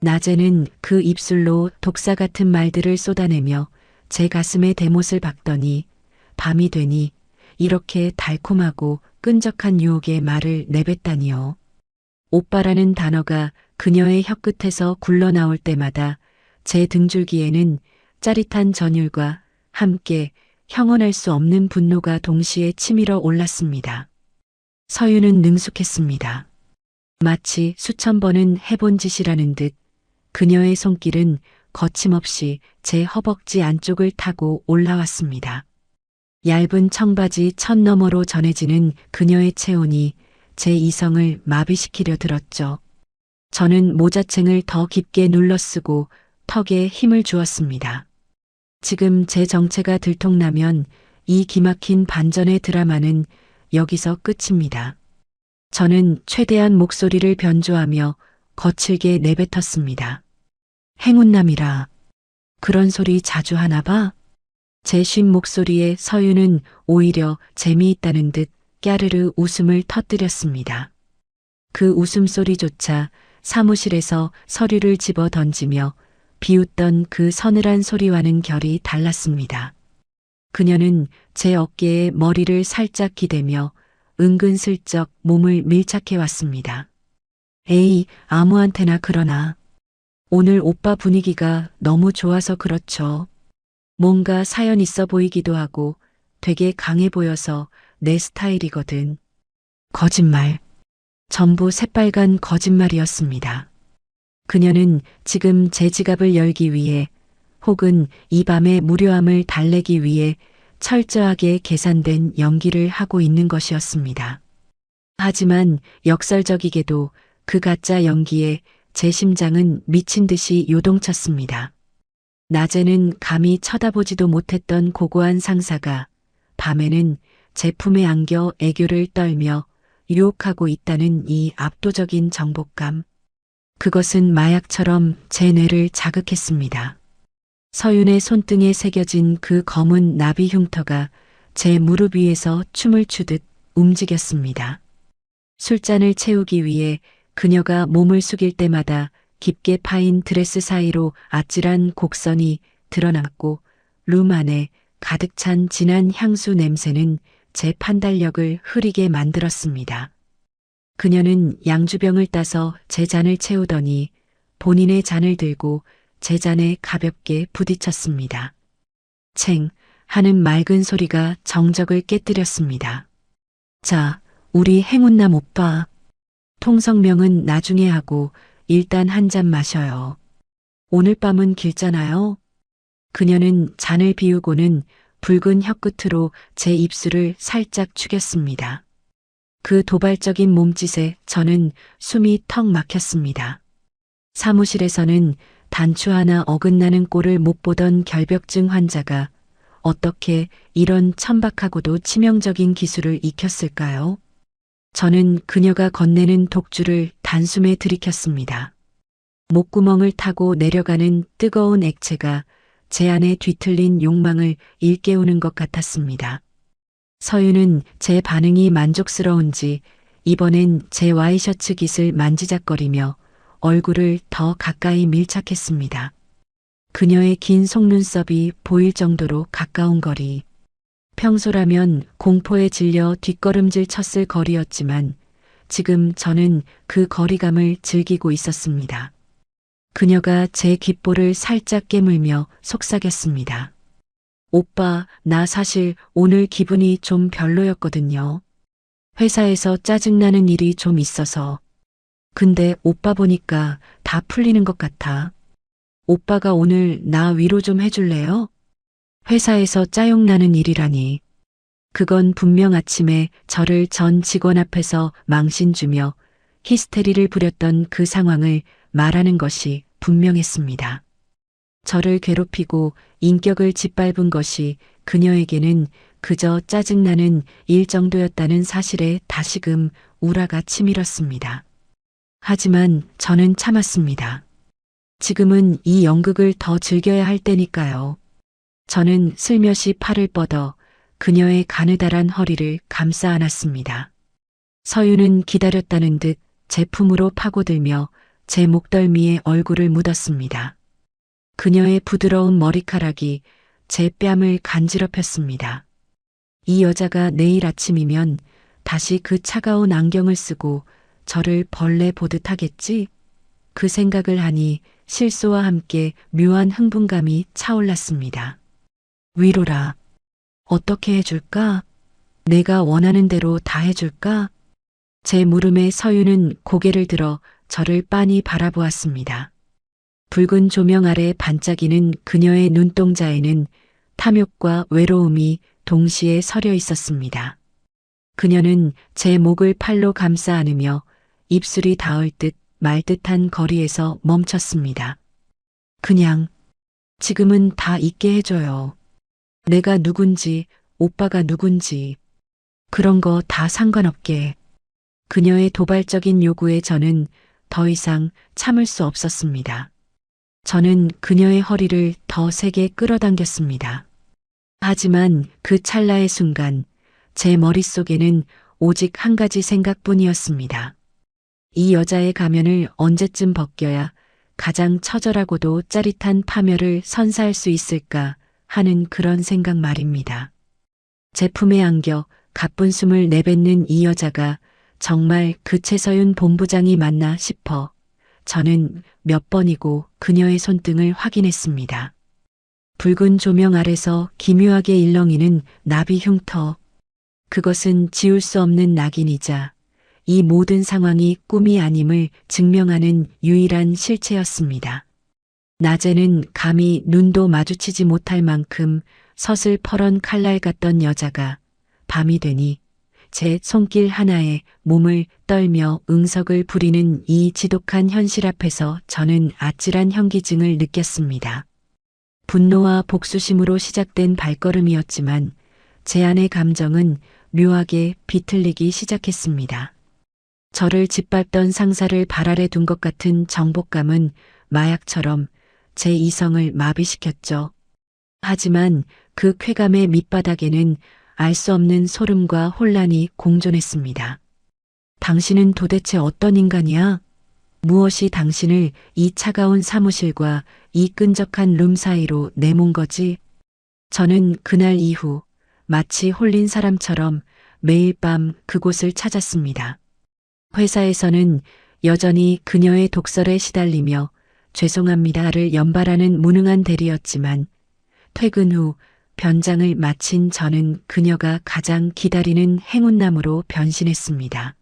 낮에는 그 입술로 독사 같은 말들을 쏟아내며 제 가슴에 대못을 박더니 밤이 되니 이렇게 달콤하고 끈적한 유혹의 말을 내뱉다니요. 오빠라는 단어가 그녀의 혀끝에서 굴러나올 때마다 제 등줄기에는 짜릿한 전율과 함께 형언할 수 없는 분노가 동시에 치밀어 올랐습니다. 서윤은 능숙했습니다. 마치 수천 번은 해본 짓이라는 듯 그녀의 손길은 거침없이 제 허벅지 안쪽을 타고 올라왔습니다. 얇은 청바지 천 너머로 전해지는 그녀의 체온이 제 이성을 마비시키려 들었죠. 저는 모자챙을 더 깊게 눌러쓰고 턱에 힘을 주었습니다. 지금 제 정체가 들통나면 이 기막힌 반전의 드라마는 여기서 끝입니다. 저는 최대한 목소리를 변조하며 거칠게 내뱉었습니다. 행운남이라. 그런 소리 자주 하나 봐? 제 쉰 목소리에 서윤은 오히려 재미있다는 듯 까르르 웃음을 터뜨렸습니다. 그 웃음소리조차 사무실에서 서류를 집어 던지며 비웃던 그 서늘한 소리와는 결이 달랐습니다. 그녀는 제 어깨에 머리를 살짝 기대며 은근슬쩍 몸을 밀착해 왔습니다. 에이, 아무한테나 그러나. 오늘 오빠 분위기가 너무 좋아서 그렇죠. 뭔가 사연 있어 보이기도 하고 되게 강해 보여서 내 스타일이거든. 거짓말. 전부 새빨간 거짓말이었습니다. 그녀는 지금 제 지갑을 열기 위해 혹은 이 밤의 무료함을 달래기 위해 철저하게 계산된 연기를 하고 있는 것이었습니다. 하지만 역설적이게도 그 가짜 연기에 제 심장은 미친 듯이 요동쳤습니다. 낮에는 감히 쳐다보지도 못했던 고고한 상사가 밤에는 제 품에 안겨 애교를 떨며 유혹하고 있다는 이 압도적인 정복감. 그것은 마약처럼 제 뇌를 자극했습니다. 서윤의 손등에 새겨진 그 검은 나비 흉터가 제 무릎 위에서 춤을 추듯 움직였습니다. 술잔을 채우기 위해 그녀가 몸을 숙일 때마다 깊게 파인 드레스 사이로 아찔한 곡선이 드러났고 룸 안에 가득 찬 진한 향수 냄새는 제 판단력을 흐리게 만들었습니다. 그녀는 양주병을 따서 제 잔을 채우더니 본인의 잔을 들고 제 잔에 가볍게 부딪혔습니다. 챙 하는 맑은 소리가 정적을 깨뜨렸습니다. 자, 우리 행운남 오빠. 통성명은 나중에 하고 일단 한 잔 마셔요. 오늘 밤은 길잖아요. 그녀는 잔을 비우고는 붉은 혀끝으로 제 입술을 살짝 축였습니다. 그 도발적인 몸짓에 저는 숨이 턱 막혔습니다. 사무실에서는 단추 하나 어긋나는 꼴을 못 보던 결벽증 환자가 어떻게 이런 천박하고도 치명적인 기술을 익혔을까요? 저는 그녀가 건네는 독주를 단숨에 들이켰습니다. 목구멍을 타고 내려가는 뜨거운 액체가 제 안에 뒤틀린 욕망을 일깨우는 것 같았습니다. 서윤은 제 반응이 만족스러운지 이번엔 제 와이셔츠 깃을 만지작거리며 얼굴을 더 가까이 밀착했습니다. 그녀의 긴 속눈썹이 보일 정도로 가까운 거리. 평소라면 공포에 질려 뒷걸음질 쳤을 거리였지만 지금 저는 그 거리감을 즐기고 있었습니다. 그녀가 제 귓볼을 살짝 깨물며 속삭였습니다. 오빠, 나 사실 오늘 기분이 좀 별로였거든요. 회사에서 짜증나는 일이 좀 있어서. 근데 오빠 보니까 다 풀리는 것 같아. 오빠가 오늘 나 위로 좀 해줄래요? 회사에서 짜용나는 일이라니. 그건 분명 아침에 저를 전 직원 앞에서 망신 주며 히스테리를 부렸던 그 상황을 말하는 것이 분명했습니다. 저를 괴롭히고 인격을 짓밟은 것이 그녀에게는 그저 짜증나는 일 정도였다는 사실에 다시금 우라가 치밀었습니다. 하지만 저는 참았습니다. 지금은 이 연극을 더 즐겨야 할 때니까요. 저는 슬며시 팔을 뻗어 그녀의 가느다란 허리를 감싸 안았습니다. 서윤은 기다렸다는 듯 제품으로 파고들며 제 목덜미에 얼굴을 묻었습니다. 그녀의 부드러운 머리카락이 제 뺨을 간지럽혔습니다. 이 여자가 내일 아침이면 다시 그 차가운 안경을 쓰고 저를 벌레 보듯 하겠지? 그 생각을 하니 실소와 함께 묘한 흥분감이 차올랐습니다. 위로라. 어떻게 해줄까? 내가 원하는 대로 다 해줄까? 제 물음에 서윤은 고개를 들어 저를 빤히 바라보았습니다. 붉은 조명 아래 반짝이는 그녀의 눈동자에는 탐욕과 외로움이 동시에 서려 있었습니다. 그녀는 제 목을 팔로 감싸 안으며 입술이 닿을 듯 말 듯한 거리에서 멈췄습니다. 그냥 지금은 다 잊게 해줘요. 내가 누군지, 오빠가 누군지, 그런 거 다 상관없게. 그녀의 도발적인 요구에 저는 더 이상 참을 수 없었습니다. 저는 그녀의 허리를 더 세게 끌어당겼습니다. 하지만 그 찰나의 순간 제 머릿속에는 오직 한 가지 생각뿐이었습니다. 이 여자의 가면을 언제쯤 벗겨야 가장 처절하고도 짜릿한 파멸을 선사할 수 있을까 하는 그런 생각 말입니다. 제품에 안겨 가쁜 숨을 내뱉는 이 여자가 정말 그 최서윤 본부장이 맞나 싶어 저는 몇 번이고 그녀의 손등을 확인했습니다. 붉은 조명 아래서 기묘하게 일렁이는 나비 흉터. 그것은 지울 수 없는 낙인이자 이 모든 상황이 꿈이 아님을 증명하는 유일한 실체였습니다. 낮에는 감히 눈도 마주치지 못할 만큼 서슬퍼런 칼날 같던 여자가 밤이 되니 제 손길 하나에 몸을 떨며 응석을 부리는 이 지독한 현실 앞에서 저는 아찔한 현기증을 느꼈습니다. 분노와 복수심으로 시작된 발걸음이었지만 제 안의 감정은 묘하게 비틀리기 시작했습니다. 저를 짓밟던 상사를 발 아래 둔 것 같은 정복감은 마약처럼 제 이성을 마비시켰죠. 하지만 그 쾌감의 밑바닥에는 알 수 없는 소름과 혼란이 공존했습니다. 당신은 도대체 어떤 인간이야? 무엇이 당신을 이 차가운 사무실과 이 끈적한 룸 사이로 내몬 거지? 저는 그날 이후 마치 홀린 사람처럼 매일 밤 그곳을 찾았습니다. 회사에서는 여전히 그녀의 독설에 시달리며 죄송합니다를 연발하는 무능한 대리였지만 퇴근 후 변장을 마친 저는 그녀가 가장 기다리는 행운남으로 변신했습니다.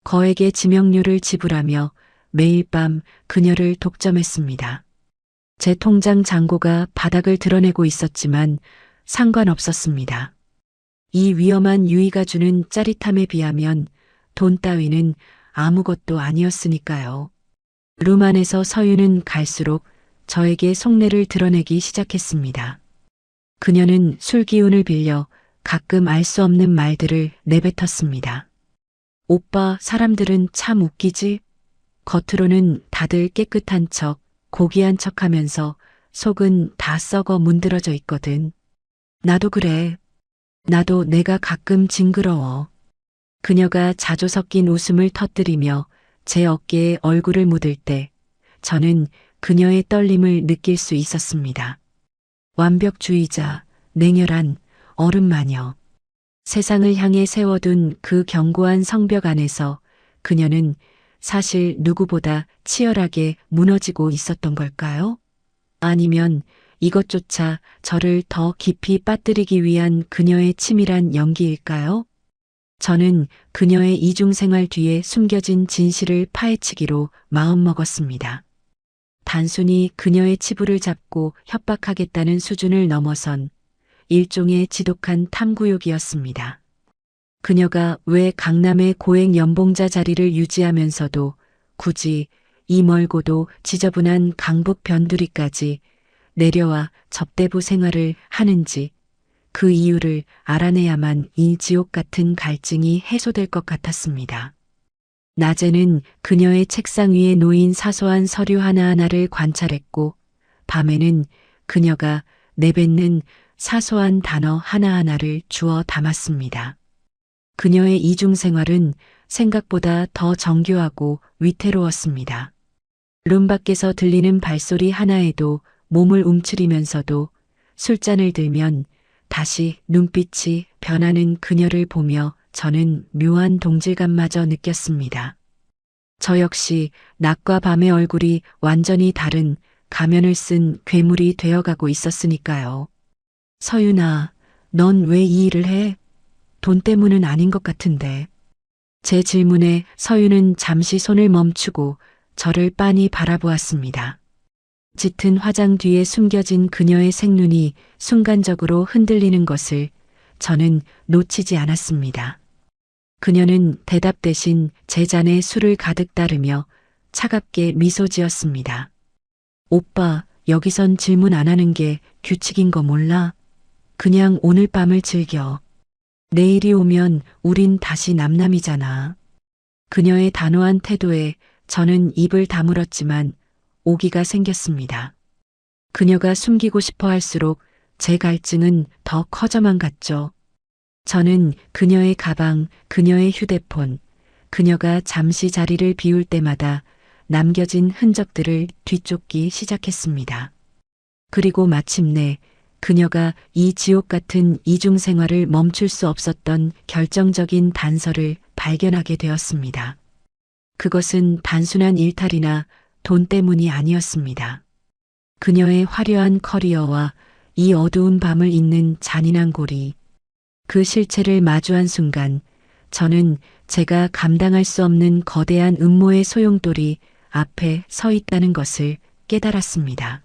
거액의 지명료를 지불하며 매일 밤 그녀를 독점했습니다. 제 통장 잔고가 바닥을 드러내고 있었지만 상관없었습니다. 이 위험한 유의가 주는 짜릿함에 비하면 돈 따위는 아무것도 아니었으니까요. 룸 안에서 서윤은 갈수록 저에게 속내를 드러내기 시작했습니다. 그녀는 술 기운을 빌려 가끔 알 수 없는 말들을 내뱉었습니다. 오빠, 사람들은 참 웃기지? 겉으로는 다들 깨끗한 척, 고귀한 척 하면서 속은 다 썩어 문드러져 있거든. 나도 그래. 나도 내가 가끔 징그러워. 그녀가 자조 섞인 웃음을 터뜨리며 제 어깨에 얼굴을 묻을 때 저는 그녀의 떨림을 느낄 수 있었습니다. 완벽주의자, 냉혈한 얼음마녀. 세상을 향해 세워둔 그 견고한 성벽 안에서 그녀는 사실 누구보다 치열하게 무너지고 있었던 걸까요? 아니면 이것조차 저를 더 깊이 빠뜨리기 위한 그녀의 치밀한 연기일까요? 저는 그녀의 이중생활 뒤에 숨겨진 진실을 파헤치기로 마음먹었습니다. 단순히 그녀의 치부를 잡고 협박하겠다는 수준을 넘어선 일종의 지독한 탐구욕이었습니다. 그녀가 왜 강남의 고액 연봉자 자리를 유지하면서도 굳이 이 멀고도 지저분한 강북 변두리까지 내려와 접대부 생활을 하는지 그 이유를 알아내야만 이 지옥 같은 갈증이 해소될 것 같았습니다. 낮에는 그녀의 책상 위에 놓인 사소한 서류 하나하나를 관찰했고 밤에는 그녀가 내뱉는 사소한 단어 하나하나를 주워 담았습니다. 그녀의 이중생활은 생각보다 더 정교하고 위태로웠습니다. 룸 밖에서 들리는 발소리 하나에도 몸을 움츠리면서도 술잔을 들면 다시 눈빛이 변하는 그녀를 보며 저는 묘한 동질감마저 느꼈습니다. 저 역시 낮과 밤의 얼굴이 완전히 다른 가면을 쓴 괴물이 되어가고 있었으니까요. 서윤아, 넌 왜 이 일을 해? 돈 때문은 아닌 것 같은데. 제 질문에 서윤은 잠시 손을 멈추고 저를 빤히 바라보았습니다. 짙은 화장 뒤에 숨겨진 그녀의 생눈이 순간적으로 흔들리는 것을 저는 놓치지 않았습니다. 그녀는 대답 대신 제 잔에 술을 가득 따르며 차갑게 미소 지었습니다. 오빠, 여기선 질문 안 하는 게 규칙인 거 몰라? 그냥 오늘 밤을 즐겨. 내일이 오면 우린 다시 남남이잖아. 그녀의 단호한 태도에 저는 입을 다물었지만 오기가 생겼습니다. 그녀가 숨기고 싶어 할수록 제 갈증은 더 커져만 갔죠. 저는 그녀의 가방, 그녀의 휴대폰, 그녀가 잠시 자리를 비울 때마다 남겨진 흔적들을 뒤쫓기 시작했습니다. 그리고 마침내 그녀가 이 지옥 같은 이중생활을 멈출 수 없었던 결정적인 단서를 발견하게 되었습니다. 그것은 단순한 일탈이나 돈 때문이 아니었습니다. 그녀의 화려한 커리어와 이 어두운 밤을 잇는 잔인한 고리, 그 실체를 마주한 순간 저는 제가 감당할 수 없는 거대한 음모의 소용돌이 앞에 서 있다는 것을 깨달았습니다.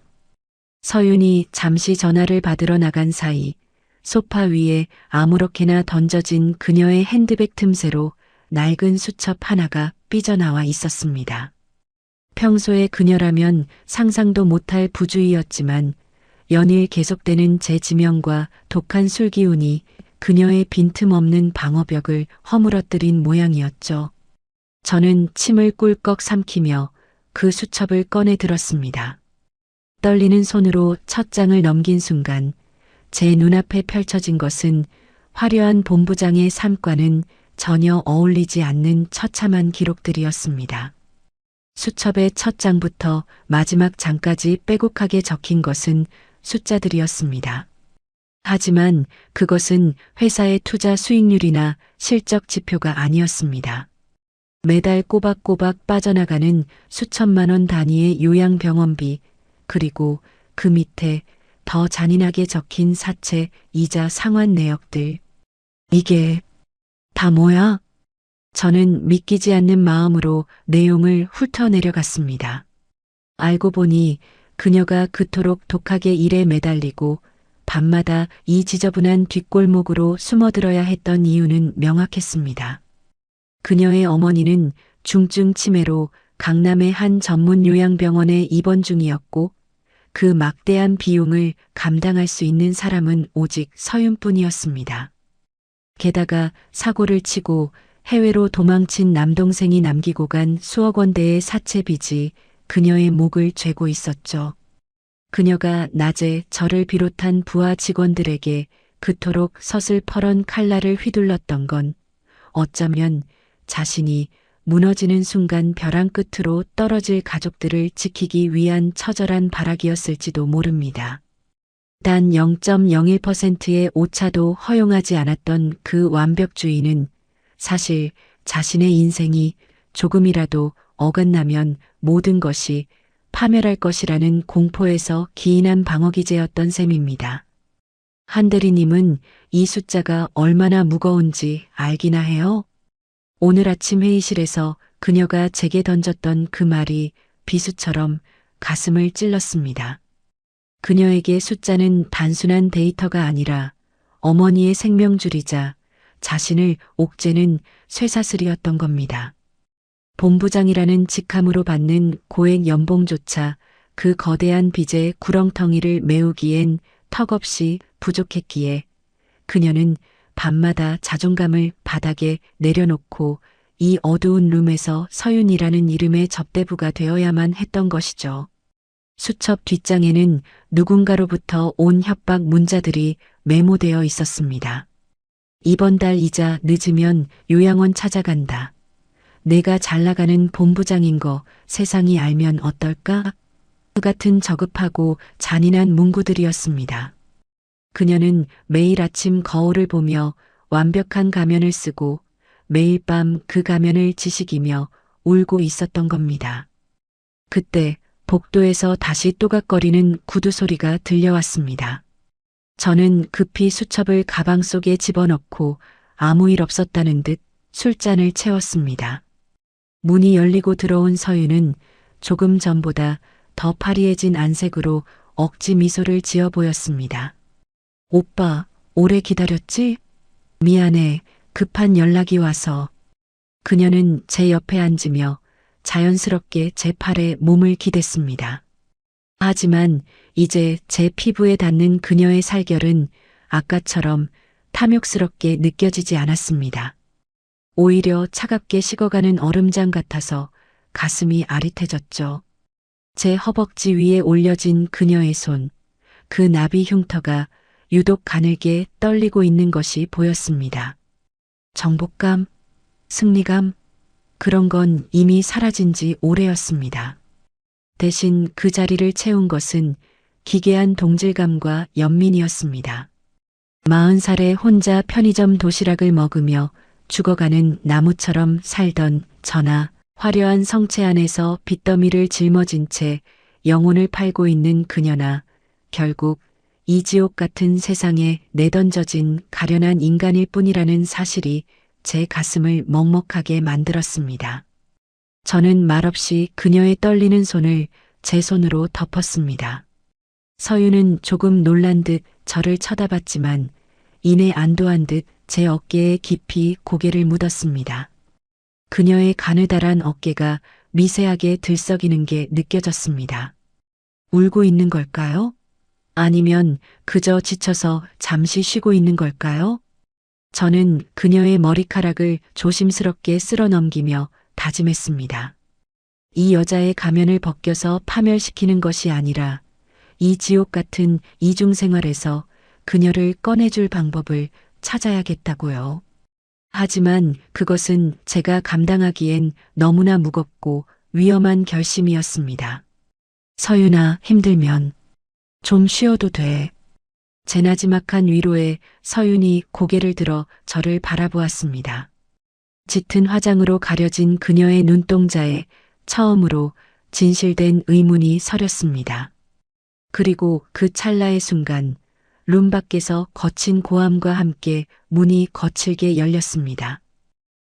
서윤이 잠시 전화를 받으러 나간 사이 소파 위에 아무렇게나 던져진 그녀의 핸드백 틈새로 낡은 수첩 하나가 삐져나와 있었습니다. 평소에 그녀라면 상상도 못할 부주의였지만 연일 계속되는 제 지명과 독한 술기운이 그녀의 빈틈없는 방어벽을 허물어뜨린 모양이었죠. 저는 침을 꿀꺽 삼키며 그 수첩을 꺼내 들었습니다. 떨리는 손으로 첫 장을 넘긴 순간 제 눈앞에 펼쳐진 것은 화려한 본부장의 삶과는 전혀 어울리지 않는 처참한 기록들이었습니다. 수첩의 첫 장부터 마지막 장까지 빼곡하게 적힌 것은 숫자들이었습니다. 하지만 그것은 회사의 투자 수익률이나 실적 지표가 아니었습니다. 매달 꼬박꼬박 빠져나가는 수천만 원 단위의 요양병원비, 그리고 그 밑에 더 잔인하게 적힌 사채, 이자 상환 내역들. 이게 다 뭐야? 저는 믿기지 않는 마음으로 내용을 훑어내려갔습니다. 알고 보니 그녀가 그토록 독하게 일에 매달리고 밤마다 이 지저분한 뒷골목으로 숨어들어야 했던 이유는 명확했습니다. 그녀의 어머니는 중증 치매로 강남의 한 전문 요양병원에 입원 중이었고 그 막대한 비용을 감당할 수 있는 사람은 오직 서윤뿐이었습니다. 게다가 사고를 치고 해외로 도망친 남동생이 남기고 간 수억 원대의 사채 빚이 그녀의 목을 죄고 있었죠. 그녀가 낮에 저를 비롯한 부하 직원들에게 그토록 서슬퍼런 칼날을 휘둘렀던 건 어쩌면 자신이 무너지는 순간 벼랑 끝으로 떨어질 가족들을 지키기 위한 처절한 발악이었을지도 모릅니다. 단 0.01%의 오차도 허용하지 않았던 그 완벽주의는 사실 자신의 인생이 조금이라도 어긋나면 모든 것이 파멸할 것이라는 공포에서 기인한 방어기제였던 셈입니다. 한대리님은 이 숫자가 얼마나 무거운지 알기나 해요? 오늘 아침 회의실에서 그녀가 제게 던졌던 그 말이 비수처럼 가슴을 찔렀습니다. 그녀에게 숫자는 단순한 데이터가 아니라 어머니의 생명줄이자 자신을 옥죄는 쇠사슬이었던 겁니다. 본부장이라는 직함으로 받는 고액 연봉조차 그 거대한 빚의 구렁텅이를 메우기엔 턱없이 부족했기에 그녀는 밤마다 자존감을 바닥에 내려놓고 이 어두운 룸에서 서윤이라는 이름의 접대부가 되어야만 했던 것이죠. 수첩 뒷장에는 누군가로부터 온 협박 문자들이 메모되어 있었습니다. 이번 달 이자 늦으면 요양원 찾아간다. 내가 잘 나가는 본부장인 거 세상이 알면 어떨까? 그 같은 저급하고 잔인한 문구들이었습니다. 그녀는 매일 아침 거울을 보며 완벽한 가면을 쓰고 매일 밤 그 가면을 지식이며 울고 있었던 겁니다. 그때 복도에서 다시 또각거리는 구두 소리가 들려왔습니다. 저는 급히 수첩을 가방 속에 집어넣고 아무 일 없었다는 듯 술잔을 채웠습니다. 문이 열리고 들어온 서윤은 조금 전보다 더 파리해진 안색으로 억지 미소를 지어 보였습니다. 오빠, 오래 기다렸지? 미안해, 급한 연락이 와서. 그녀는 제 옆에 앉으며 자연스럽게 제 팔에 몸을 기댔습니다. 하지만 이제 제 피부에 닿는 그녀의 살결은 아까처럼 탐욕스럽게 느껴지지 않았습니다. 오히려 차갑게 식어가는 얼음장 같아서 가슴이 아릿해졌죠. 제 허벅지 위에 올려진 그녀의 손, 그 나비 흉터가 유독 가늘게 떨리고 있는 것이 보였습니다. 정복감, 승리감, 그런 건 이미 사라진 지 오래였습니다. 대신 그 자리를 채운 것은 기괴한 동질감과 연민이었습니다. 40살에 혼자 편의점 도시락을 먹으며 죽어가는 나무처럼 살던 저나 화려한 성체 안에서 빚더미를 짊어진 채 영혼을 팔고 있는 그녀나 결국 이 지옥 같은 세상에 내던져진 가련한 인간일 뿐이라는 사실이 제 가슴을 먹먹하게 만들었습니다. 저는 말없이 그녀의 떨리는 손을 제 손으로 덮었습니다. 서윤은 조금 놀란 듯 저를 쳐다봤지만 이내 안도한 듯 제 어깨에 깊이 고개를 묻었습니다. 그녀의 가느다란 어깨가 미세하게 들썩이는 게 느껴졌습니다. 울고 있는 걸까요? 아니면 그저 지쳐서 잠시 쉬고 있는 걸까요? 저는 그녀의 머리카락을 조심스럽게 쓸어 넘기며 다짐했습니다. 이 여자의 가면을 벗겨서 파멸시키는 것이 아니라 이 지옥 같은 이중생활에서 그녀를 꺼내줄 방법을 찾아야겠다고요. 하지만 그것은 제가 감당하기엔 너무나 무겁고 위험한 결심이었습니다. 서윤아, 힘들면 좀 쉬어도 돼. 제 나지막한 위로에 서윤이 고개를 들어 저를 바라보았습니다. 짙은 화장으로 가려진 그녀의 눈동자에 처음으로 진실된 의문이 서렸습니다. 그리고 그 찰나의 순간 룸 밖에서 거친 고함과 함께 문이 거칠게 열렸습니다.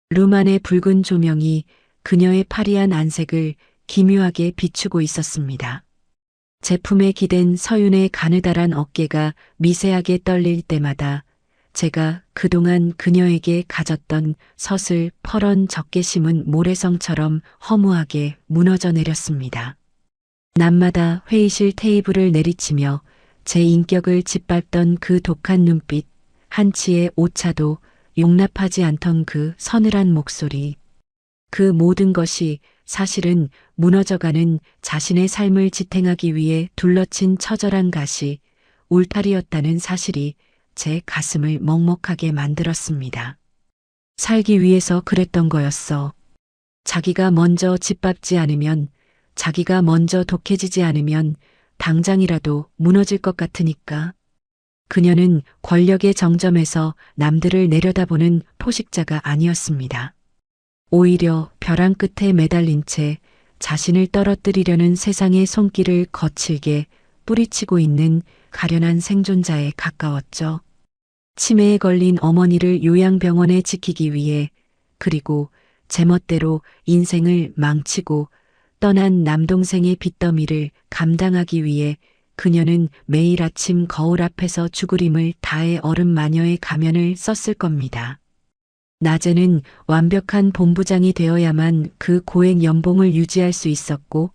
룸 안의 붉은 조명이 그녀의 파리한 안색을 기묘하게 비추고 있었습니다. 제품에 기댄 서윤의 가느다란 어깨가 미세하게 떨릴 때마다 제가 그동안 그녀에게 가졌던 서슬 퍼런 적개심은 모래성처럼 허무하게 무너져 내렸습니다. 낮마다 회의실 테이블을 내리치며 제 인격을 짓밟던 그 독한 눈빛, 한치의 오차도 용납하지 않던 그 서늘한 목소리. 그 모든 것이 사실은 무너져가는 자신의 삶을 지탱하기 위해 둘러친 처절한 가시, 울타리였다는 사실이 제 가슴을 먹먹하게 만들었습니다. 살기 위해서 그랬던 거였어. 자기가 먼저 짓밟지 않으면, 자기가 먼저 독해지지 않으면 당장이라도 무너질 것 같으니까. 그녀는 권력의 정점에서 남들을 내려다보는 포식자가 아니었습니다. 오히려 벼랑 끝에 매달린 채 자신을 떨어뜨리려는 세상의 손길을 거칠게 뿌리치고 있는 가련한 생존자에 가까웠죠. 치매에 걸린 어머니를 요양병원에 지키기 위해, 그리고 제멋대로 인생을 망치고 떠난 남동생의 빚더미를 감당하기 위해 그녀는 매일 아침 거울 앞에서 죽으림을 다해 어른 마녀의 가면을 썼을 겁니다. 낮에는 완벽한 본부장이 되어야만 그 고액 연봉을 유지할 수 있었고,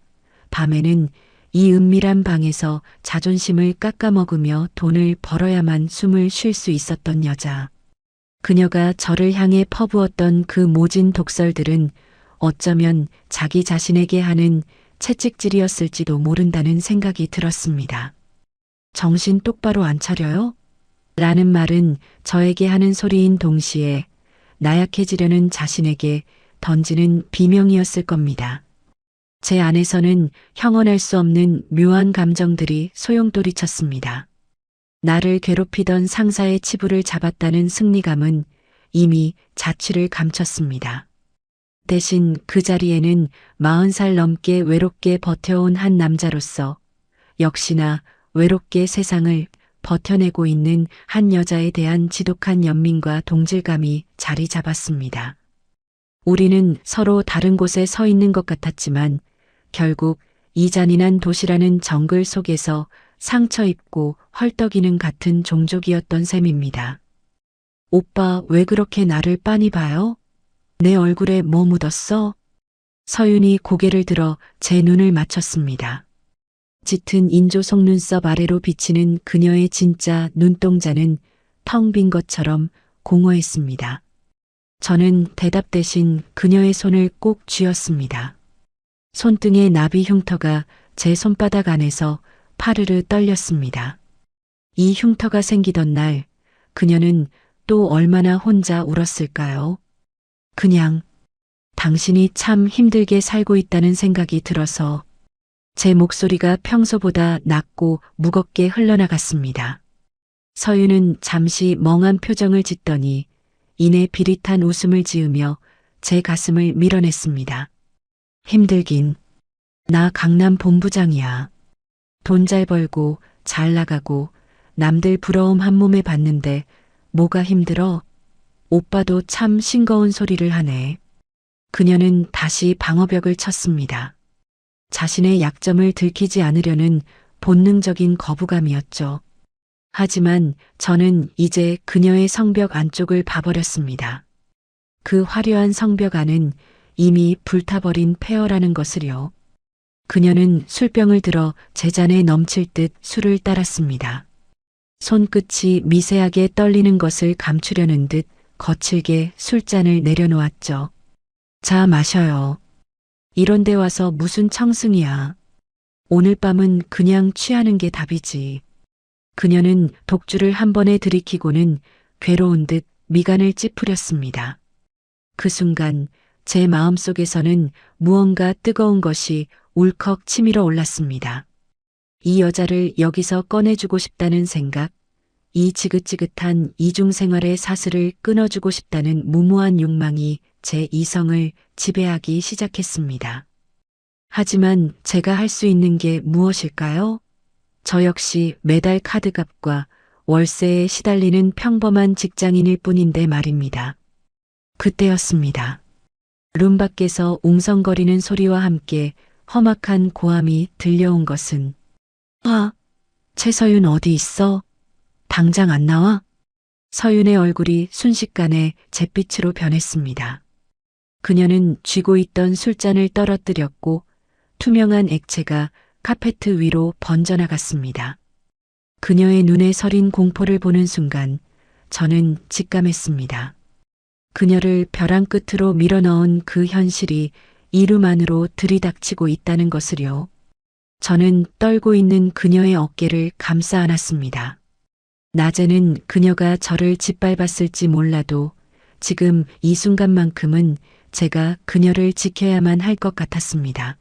밤에는 이 은밀한 방에서 자존심을 깎아먹으며 돈을 벌어야만 숨을 쉴 수 있었던 여자. 그녀가 저를 향해 퍼부었던 그 모진 독설들은 어쩌면 자기 자신에게 하는 채찍질이었을지도 모른다는 생각이 들었습니다. 정신 똑바로 안 차려요? 라는 말은 저에게 하는 소리인 동시에 나약해지려는 자신에게 던지는 비명이었을 겁니다. 제 안에서는 형언할 수 없는 묘한 감정들이 소용돌이쳤습니다. 나를 괴롭히던 상사의 치부를 잡았다는 승리감은 이미 자취를 감췄습니다. 대신 그 자리에는 40살 넘게 외롭게 버텨온 한 남자로서 역시나 외롭게 세상을 버텨내고 있는 한 여자에 대한 지독한 연민과 동질감이 자리 잡았습니다. 우리는 서로 다른 곳에 서 있는 것 같았지만 결국 이 잔인한 도시라는 정글 속에서 상처 입고 헐떡이는 같은 종족이었던 셈입니다. 오빠 왜 그렇게 나를 빤히 봐요? 내 얼굴에 뭐 묻었어? 서윤이 고개를 들어 제 눈을 맞췄습니다. 짙은 인조 속눈썹 아래로 비치는 그녀의 진짜 눈동자는 텅 빈 것처럼 공허했습니다. 저는 대답 대신 그녀의 손을 꼭 쥐었습니다. 손등의 나비 흉터가 제 손바닥 안에서 파르르 떨렸습니다. 이 흉터가 생기던 날 그녀는 또 얼마나 혼자 울었을까요? 그냥 당신이 참 힘들게 살고 있다는 생각이 들어서 제 목소리가 평소보다 낮고 무겁게 흘러나갔습니다. 서윤은 잠시 멍한 표정을 짓더니 이내 비릿한 웃음을 지으며 제 가슴을 밀어냈습니다. 힘들긴. 나 강남 본부장이야. 돈 잘 벌고 잘 나가고 남들 부러움 한 몸에 받는데 뭐가 힘들어? 오빠도 참 싱거운 소리를 하네. 그녀는 다시 방어벽을 쳤습니다. 자신의 약점을 들키지 않으려는 본능적인 거부감이었죠. 하지만 저는 이제 그녀의 성벽 안쪽을 봐버렸습니다. 그 화려한 성벽 안은 이미 불타버린 폐허라는 것을요. 그녀는 술병을 들어 제 잔에 넘칠 듯 술을 따랐습니다. 손끝이 미세하게 떨리는 것을 감추려는 듯 거칠게 술잔을 내려놓았죠. 자, 마셔요. 이런 데 와서 무슨 청승이야. 오늘 밤은 그냥 취하는 게 답이지. 그녀는 독주를 한 번에 들이키고는 괴로운 듯 미간을 찌푸렸습니다. 그 순간 제 마음속에서는 무언가 뜨거운 것이 울컥 치밀어 올랐습니다. 이 여자를 여기서 꺼내주고 싶다는 생각, 이 지긋지긋한 이중생활의 사슬을 끊어주고 싶다는 무모한 욕망이 제 이성을 지배하기 시작했습니다. 하지만 제가 할 수 있는 게 무엇일까요? 저 역시 매달 카드값과 월세에 시달리는 평범한 직장인일 뿐인데 말입니다. 그때였습니다. 룸 밖에서 웅성거리는 소리와 함께 험악한 고함이 들려온 것은 최서윤 어디 있어? 당장 안 나와? 서윤의 얼굴이 순식간에 잿빛으로 변했습니다. 그녀는 쥐고 있던 술잔을 떨어뜨렸고 투명한 액체가 카페트 위로 번져나갔습니다. 그녀의 눈에 서린 공포를 보는 순간 저는 직감했습니다. 그녀를 벼랑 끝으로 밀어넣은 그 현실이 이름 안으로 들이닥치고 있다는 것을요. 저는 떨고 있는 그녀의 어깨를 감싸 안았습니다. 낮에는 그녀가 저를 짓밟았을지 몰라도 지금 이 순간만큼은 제가 그녀를 지켜야만 할 것 같았습니다.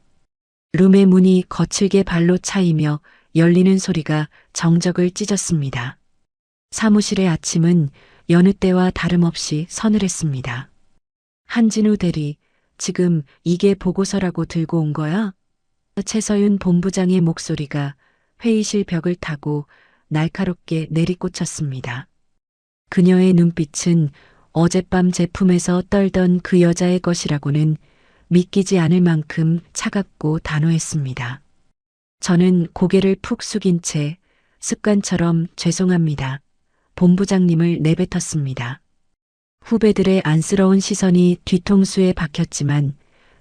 룸의 문이 거칠게 발로 차이며 열리는 소리가 정적을 찢었습니다. 사무실의 아침은 여느 때와 다름없이 서늘했습니다. 한진우 대리, 지금 이게 보고서라고 들고 온 거야? 최서윤 본부장의 목소리가 회의실 벽을 타고 날카롭게 내리꽂혔습니다. 그녀의 눈빛은 어젯밤 제품에서 떨던 그 여자의 것이라고는 믿기지 않을 만큼 차갑고 단호했습니다. 저는 고개를 푹 숙인 채 습관처럼 죄송합니다. 본부장님을 내뱉었습니다. 후배들의 안쓰러운 시선이 뒤통수에 박혔지만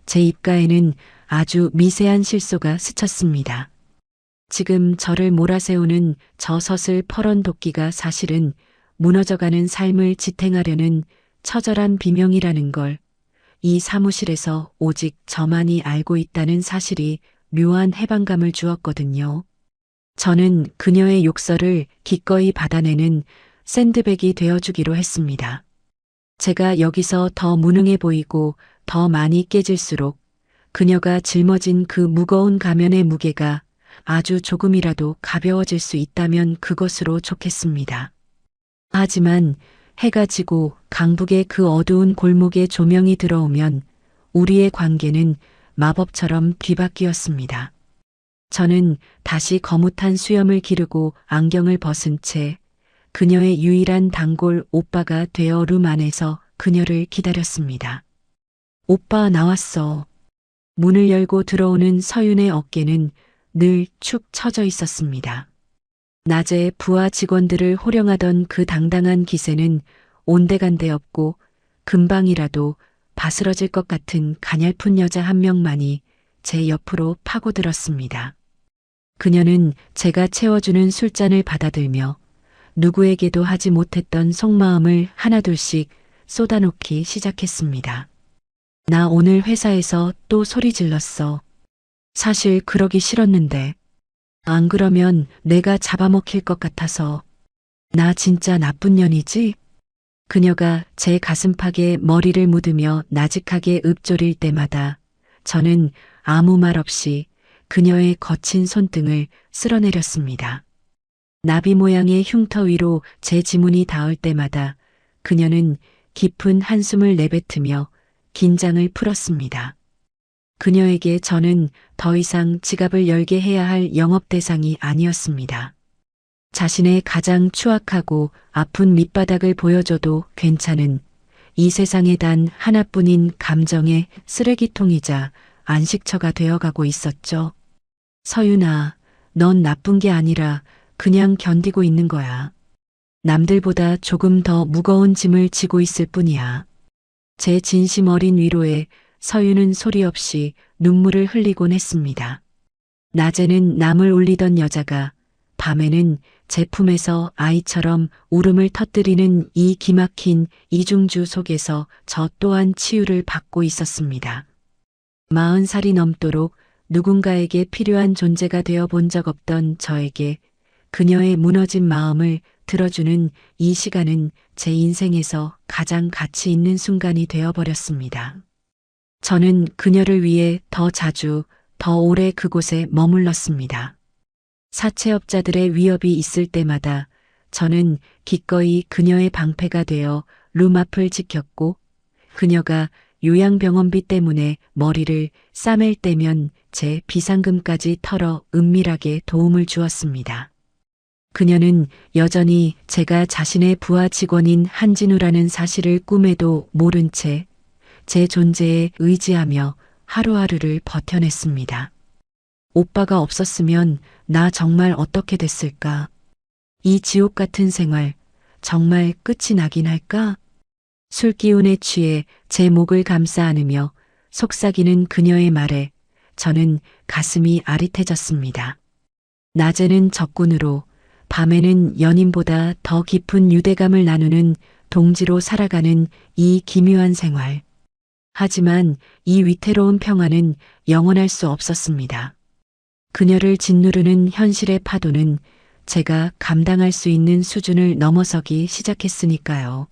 제 입가에는 아주 미세한 실소가 스쳤습니다. 지금 저를 몰아세우는 저 서슬 퍼런 도끼가 사실은 무너져가는 삶을 지탱하려는 처절한 비명이라는 걸 이 사무실에서 오직 저만이 알고 있다는 사실이 묘한 해방감을 주었거든요. 저는 그녀의 욕설을 기꺼이 받아내는 샌드백이 되어주기로 했습니다. 제가 여기서 더 무능해 보이고 더 많이 깨질수록 그녀가 짊어진 그 무거운 가면의 무게가 아주 조금이라도 가벼워질 수 있다면 그것으로 좋겠습니다. 하지만 해가 지고 강북의 그 어두운 골목에 조명이 들어오면 우리의 관계는 마법처럼 뒤바뀌었습니다. 저는 다시 거뭇한 수염을 기르고 안경을 벗은 채 그녀의 유일한 단골 오빠가 되어 룸 안에서 그녀를 기다렸습니다. 오빠 나왔어. 문을 열고 들어오는 서윤의 어깨는 늘 축 처져 있었습니다. 낮에 부하 직원들을 호령하던 그 당당한 기세는 온데간데 없고 금방이라도 바스러질 것 같은 가냘픈 여자 한 명만이 제 옆으로 파고들었습니다. 그녀는 제가 채워주는 술잔을 받아들며 누구에게도 하지 못했던 속마음을 하나둘씩 쏟아놓기 시작했습니다. 나 오늘 회사에서 또 소리 질렀어. 사실 그러기 싫었는데 안 그러면 내가 잡아먹힐 것 같아서. 나 진짜 나쁜 년이지? 그녀가 제 가슴팍에 머리를 묻으며 나직하게 읊조릴 때마다 저는 아무 말 없이 그녀의 거친 손등을 쓸어내렸습니다. 나비 모양의 흉터 위로 제 지문이 닿을 때마다 그녀는 깊은 한숨을 내뱉으며 긴장을 풀었습니다. 그녀에게 저는 더 이상 지갑을 열게 해야 할 영업 대상이 아니었습니다. 자신의 가장 추악하고 아픈 밑바닥을 보여줘도 괜찮은 이 세상에 단 하나뿐인 감정의 쓰레기통이자 안식처가 되어가고 있었죠. 서윤아, 넌 나쁜 게 아니라 그냥 견디고 있는 거야. 남들보다 조금 더 무거운 짐을 지고 있을 뿐이야. 제 진심 어린 위로에 서윤은 소리 없이 눈물을 흘리곤 했습니다. 낮에는 남을 울리던 여자가 밤에는 제 품에서 아이처럼 울음을 터뜨리는 이 기막힌 이중주 속에서 저 또한 치유를 받고 있었습니다. 40살이 넘도록 누군가에게 필요한 존재가 되어 본 적 없던 저에게 그녀의 무너진 마음을 들어주는 이 시간은 제 인생에서 가장 가치 있는 순간이 되어버렸습니다. 저는 그녀를 위해 더 자주, 더 오래 그곳에 머물렀습니다. 사채업자들의 위협이 있을 때마다 저는 기꺼이 그녀의 방패가 되어 룸 앞을 지켰고 그녀가 요양병원비 때문에 머리를 싸맬 때면 제 비상금까지 털어 은밀하게 도움을 주었습니다. 그녀는 여전히 제가 자신의 부하 직원인 한진우라는 사실을 꿈에도 모른 채 제 존재에 의지하며 하루하루를 버텨냈습니다. 오빠가 없었으면 나 정말 어떻게 됐을까? 이 지옥 같은 생활, 정말 끝이 나긴 할까? 술 기운에 취해 제 목을 감싸 안으며 속삭이는 그녀의 말에 저는 가슴이 아릿해졌습니다. 낮에는 적군으로, 밤에는 연인보다 더 깊은 유대감을 나누는 동지로 살아가는 이 기묘한 생활. 하지만 이 위태로운 평화는 영원할 수 없었습니다. 그녀를 짓누르는 현실의 파도는 제가 감당할 수 있는 수준을 넘어서기 시작했으니까요.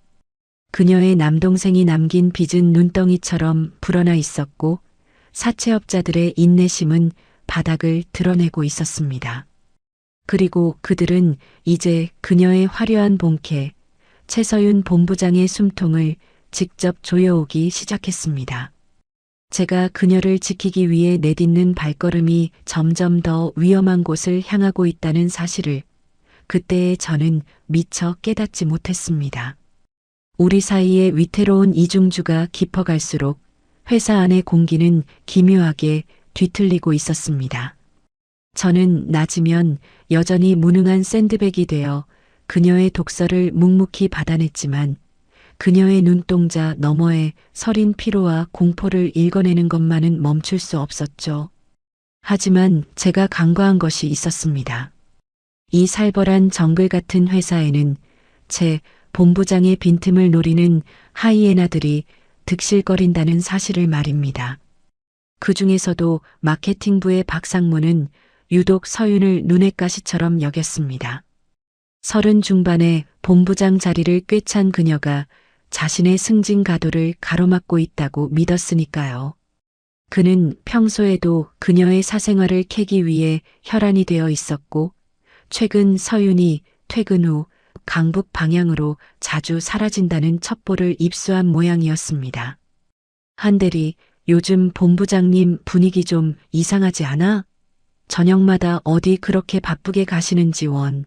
그녀의 남동생이 남긴 빚은 눈덩이처럼 불어나 있었고 사채업자들의 인내심은 바닥을 드러내고 있었습니다. 그리고 그들은 이제 그녀의 화려한 본캐, 최서윤 본부장의 숨통을 직접 조여오기 시작했습니다. 제가 그녀를 지키기 위해 내딛는 발걸음이 점점 더 위험한 곳을 향하고 있다는 사실을 그때의 저는 미처 깨닫지 못했습니다. 우리 사이의 위태로운 이중주가 깊어갈수록 회사 안의 공기는 기묘하게 뒤틀리고 있었습니다. 저는 낮이면 여전히 무능한 샌드백이 되어 그녀의 독설을 묵묵히 받아냈지만 그녀의 눈동자 너머에 서린 피로와 공포를 읽어내는 것만은 멈출 수 없었죠. 하지만 제가 간과한 것이 있었습니다. 이 살벌한 정글 같은 회사에는 제 본부장의 빈틈을 노리는 하이에나들이 득실거린다는 사실을 말입니다. 그 중에서도 마케팅부의 박상무는 유독 서윤을 눈엣 가시처럼 여겼습니다. 30 중반에 본부장 자리를 꿰찬 그녀가 자신의 승진 가도를 가로막고 있다고 믿었으니까요. 그는 평소에도 그녀의 사생활을 캐기 위해 혈안이 되어 있었고 최근 서윤이 퇴근 후 강북 방향으로 자주 사라진다는 첩보를 입수한 모양이었습니다. 한대리, 요즘 본부장님 분위기 좀 이상하지 않아? 저녁마다 어디 그렇게 바쁘게 가시는지 원.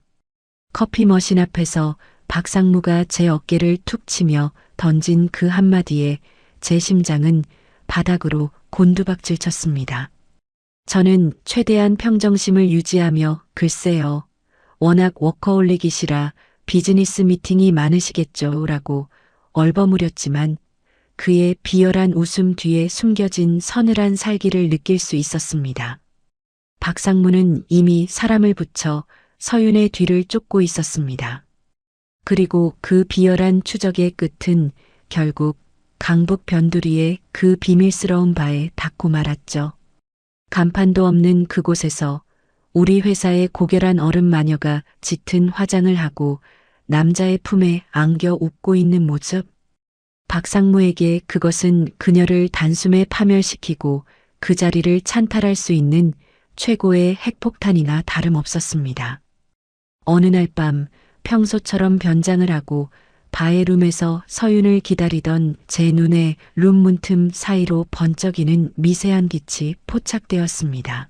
커피 머신 앞에서 박상무가 제 어깨를 툭 치며 던진 그 한마디에 제 심장은 바닥으로 곤두박질 쳤습니다. 저는 최대한 평정심을 유지하며 글쎄요. 워낙 워커홀릭이시라 비즈니스 미팅이 많으시겠죠 라고 얼버무렸지만 그의 비열한 웃음 뒤에 숨겨진 서늘한 살기를 느낄 수 있었습니다. 박상무는 이미 사람을 붙여 서윤의 뒤를 쫓고 있었습니다. 그리고 그 비열한 추적의 끝은 결국 강북 변두리의 그 비밀스러운 바에 닿고 말았죠. 간판도 없는 그곳에서 우리 회사의 고결한 어른 마녀가 짙은 화장을 하고 남자의 품에 안겨 웃고 있는 모습. 박상무에게 그것은 그녀를 단숨에 파멸시키고 그 자리를 찬탈할 수 있는 최고의 핵폭탄이나 다름없었습니다. 어느 날 밤 평소처럼 변장을 하고 바의 룸에서 서윤을 기다리던 제 눈에 룸 문틈 사이로 번쩍이는 미세한 빛이 포착되었습니다.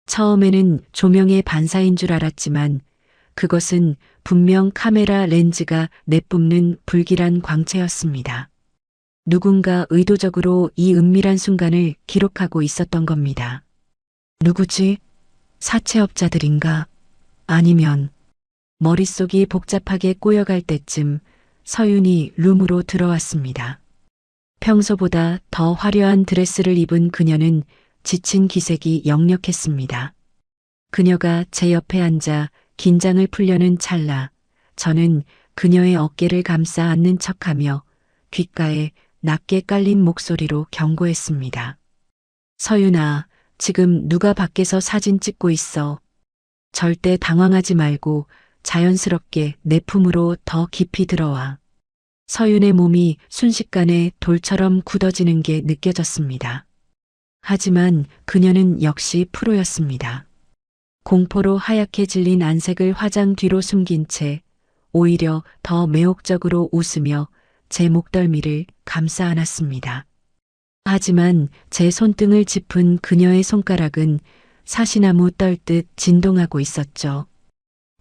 처음에는 조명의 반사인 줄 알았지만 그것은 분명 카메라 렌즈가 내뿜는 불길한 광채였습니다. 누군가 의도적으로 이 은밀한 순간을 기록하고 있었던 겁니다. 누구지? 사채업자들인가? 아니면 머릿속이 복잡하게 꼬여갈 때쯤 서윤이 룸으로 들어왔습니다. 평소보다 더 화려한 드레스를 입은 그녀는 지친 기색이 역력했습니다. 그녀가 제 옆에 앉아 긴장을 풀려는 찰나 저는 그녀의 어깨를 감싸 안는 척하며 귓가에 낮게 깔린 목소리로 경고했습니다. 서윤아, 지금 누가 밖에서 사진 찍고 있어. 절대 당황하지 말고 자연스럽게 내 품으로 더 깊이 들어와. 서윤의 몸이 순식간에 돌처럼 굳어지는 게 느껴졌습니다. 하지만 그녀는 역시 프로였습니다. 공포로 하얗게 질린 안색을 화장 뒤로 숨긴 채 오히려 더 매혹적으로 웃으며 제 목덜미를 감싸 안았습니다. 하지만 제 손등을 짚은 그녀의 손가락은 사시나무 떨듯 진동하고 있었죠.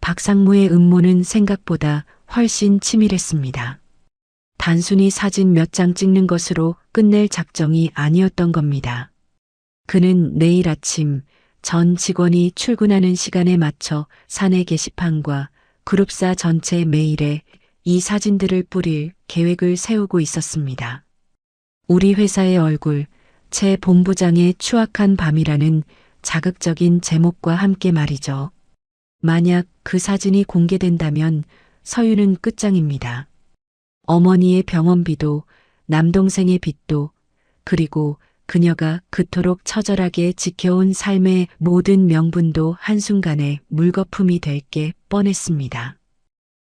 박상무의 음모는 생각보다 훨씬 치밀했습니다. 단순히 사진 몇 장 찍는 것으로 끝낼 작정이 아니었던 겁니다. 그는 내일 아침 전 직원이 출근하는 시간에 맞춰 사내 게시판과 그룹사 전체 메일에 이 사진들을 뿌릴 계획을 세우고 있었습니다. 우리 회사의 얼굴, 제 본부장의 추악한 밤이라는 자극적인 제목과 함께 말이죠. 만약 그 사진이 공개된다면 서윤은 끝장입니다. 어머니의 병원비도, 남동생의 빚도, 그리고 그녀가 그토록 처절하게 지켜온 삶의 모든 명분도 한순간에 물거품이 될 게 뻔했습니다.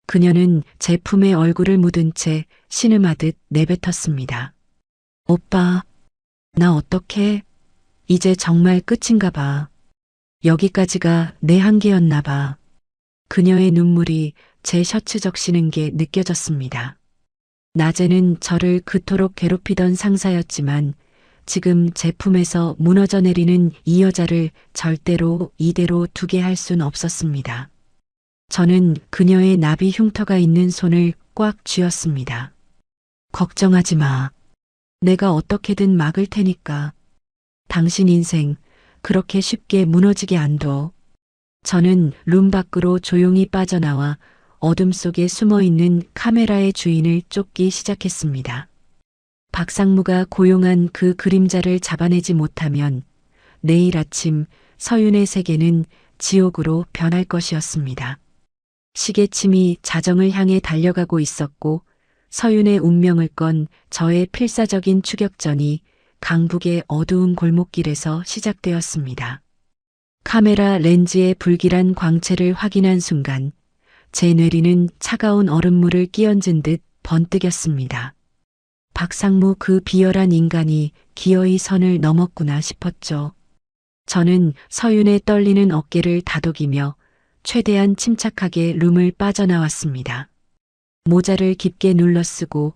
그녀는 제 품에 얼굴을 묻은 채 신음하듯 내뱉었습니다. 오빠, 나 어떡해? 이제 정말 끝인가 봐. 여기까지가 내 한계였나 봐. 그녀의 눈물이 제 셔츠 적시는 게 느껴졌습니다. 낮에는 저를 그토록 괴롭히던 상사였지만 지금 제 품에서 무너져 내리는 이 여자를 절대로 이대로 두게 할 순 없었습니다. 저는 그녀의 나비 흉터가 있는 손을 꽉 쥐었습니다. 걱정하지 마. 내가 어떻게든 막을 테니까. 당신 인생 그렇게 쉽게 무너지게 안 둬. 저는 룸 밖으로 조용히 빠져나와 어둠 속에 숨어 있는 카메라의 주인을 쫓기 시작했습니다. 박상무가 고용한 그 그림자를 잡아내지 못하면 내일 아침 서윤의 세계는 지옥으로 변할 것이었습니다. 시계침이 자정을 향해 달려가고 있었고 서윤의 운명을 건 저의 필사적인 추격전이 강북의 어두운 골목길에서 시작되었습니다. 카메라 렌즈의 불길한 광채를 확인한 순간 제 뇌리는 차가운 얼음물을 끼얹은 듯 번뜩였습니다. 박상무 그 비열한 인간이 기어이 선을 넘었구나 싶었죠. 저는 서윤의 떨리는 어깨를 다독이며 최대한 침착하게 룸을 빠져나왔습니다. 모자를 깊게 눌러쓰고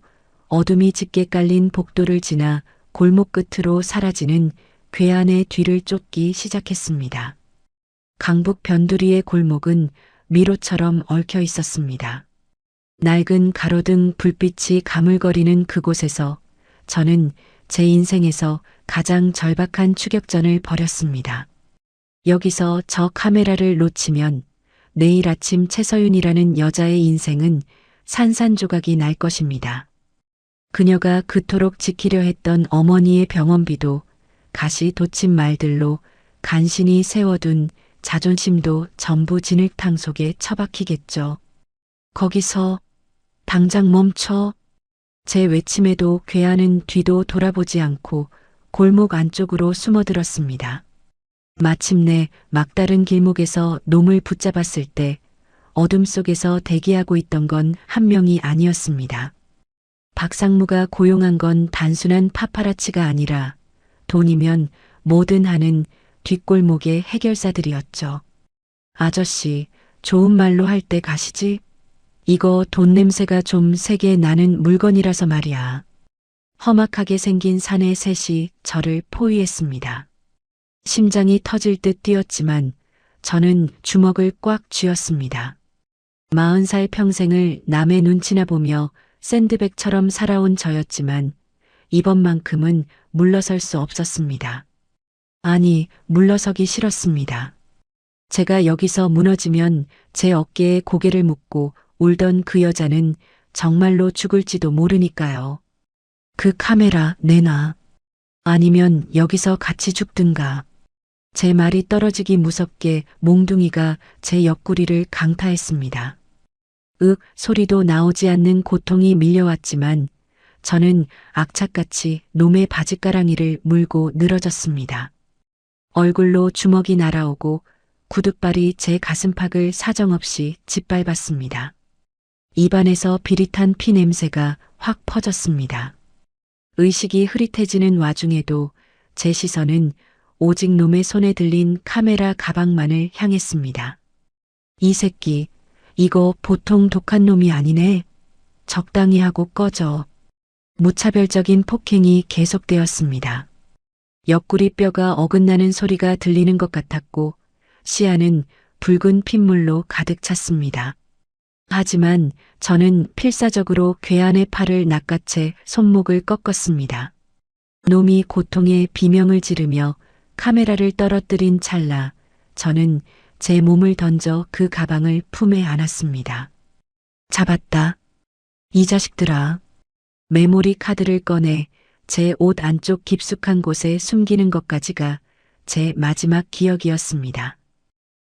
어둠이 짙게 깔린 복도를 지나 골목 끝으로 사라지는 괴한의 뒤를 쫓기 시작했습니다. 강북 변두리의 골목은 미로처럼 얽혀 있었습니다. 낡은 가로등 불빛이 가물거리는 그곳에서 저는 제 인생에서 가장 절박한 추격전을 벌였습니다. 여기서 저 카메라를 놓치면 내일 아침 최서윤이라는 여자의 인생은 산산조각이 날 것입니다. 그녀가 그토록 지키려 했던 어머니의 병원비도 가시 돋친 말들로 간신히 세워둔 자존심도 전부 진흙탕 속에 처박히겠죠. 거기서 당장 멈춰. 제 외침에도 괴한은 뒤도 돌아보지 않고 골목 안쪽으로 숨어들었습니다. 마침내 막다른 길목에서 놈을 붙잡았을 때 어둠 속에서 대기하고 있던 건 한 명이 아니었습니다. 박상무가 고용한 건 단순한 파파라치가 아니라 돈이면 뭐든 하는 뒷골목의 해결사들이었죠. 아저씨, 좋은 말로 할 때 가시지? 이거 돈 냄새가 좀 세게 나는 물건이라서 말이야. 험악하게 생긴 사내 셋이 저를 포위했습니다. 심장이 터질 듯 뛰었지만 저는 주먹을 꽉 쥐었습니다. 40살 평생을 남의 눈치나 보며 샌드백처럼 살아온 저였지만 이번만큼은 물러설 수 없었습니다. 아니, 물러서기 싫었습니다. 제가 여기서 무너지면 제 어깨에 고개를 묻고 울던 그 여자는 정말로 죽을지도 모르니까요. 그 카메라 내놔. 아니면 여기서 같이 죽든가. 제 말이 떨어지기 무섭게 몽둥이가 제 옆구리를 강타했습니다. 소리도 나오지 않는 고통이 밀려왔지만 저는 악착같이 놈의 바짓가랑이를 물고 늘어졌습니다. 얼굴로 주먹이 날아오고 구둣발이 제 가슴팍을 사정없이 짓밟았습니다. 입안에서 비릿한 피 냄새가 확 퍼졌습니다. 의식이 흐릿해지는 와중에도 제 시선은 오직 놈의 손에 들린 카메라 가방만을 향했습니다. 이 새끼, 이거 보통 독한 놈이 아니네. 적당히 하고 꺼져. 무차별적인 폭행이 계속되었습니다. 옆구리 뼈가 어긋나는 소리가 들리는 것 같았고 시야는 붉은 핏물로 가득 찼습니다. 하지만 저는 필사적으로 괴한의 팔을 낚아채 손목을 꺾었습니다. 놈이 고통에 비명을 지르며 카메라를 떨어뜨린 찰나 저는 제 몸을 던져 그 가방을 품에 안았습니다. 잡았다. 이 자식들아. 메모리 카드를 꺼내 제 옷 안쪽 깊숙한 곳에 숨기는 것까지가 제 마지막 기억이었습니다.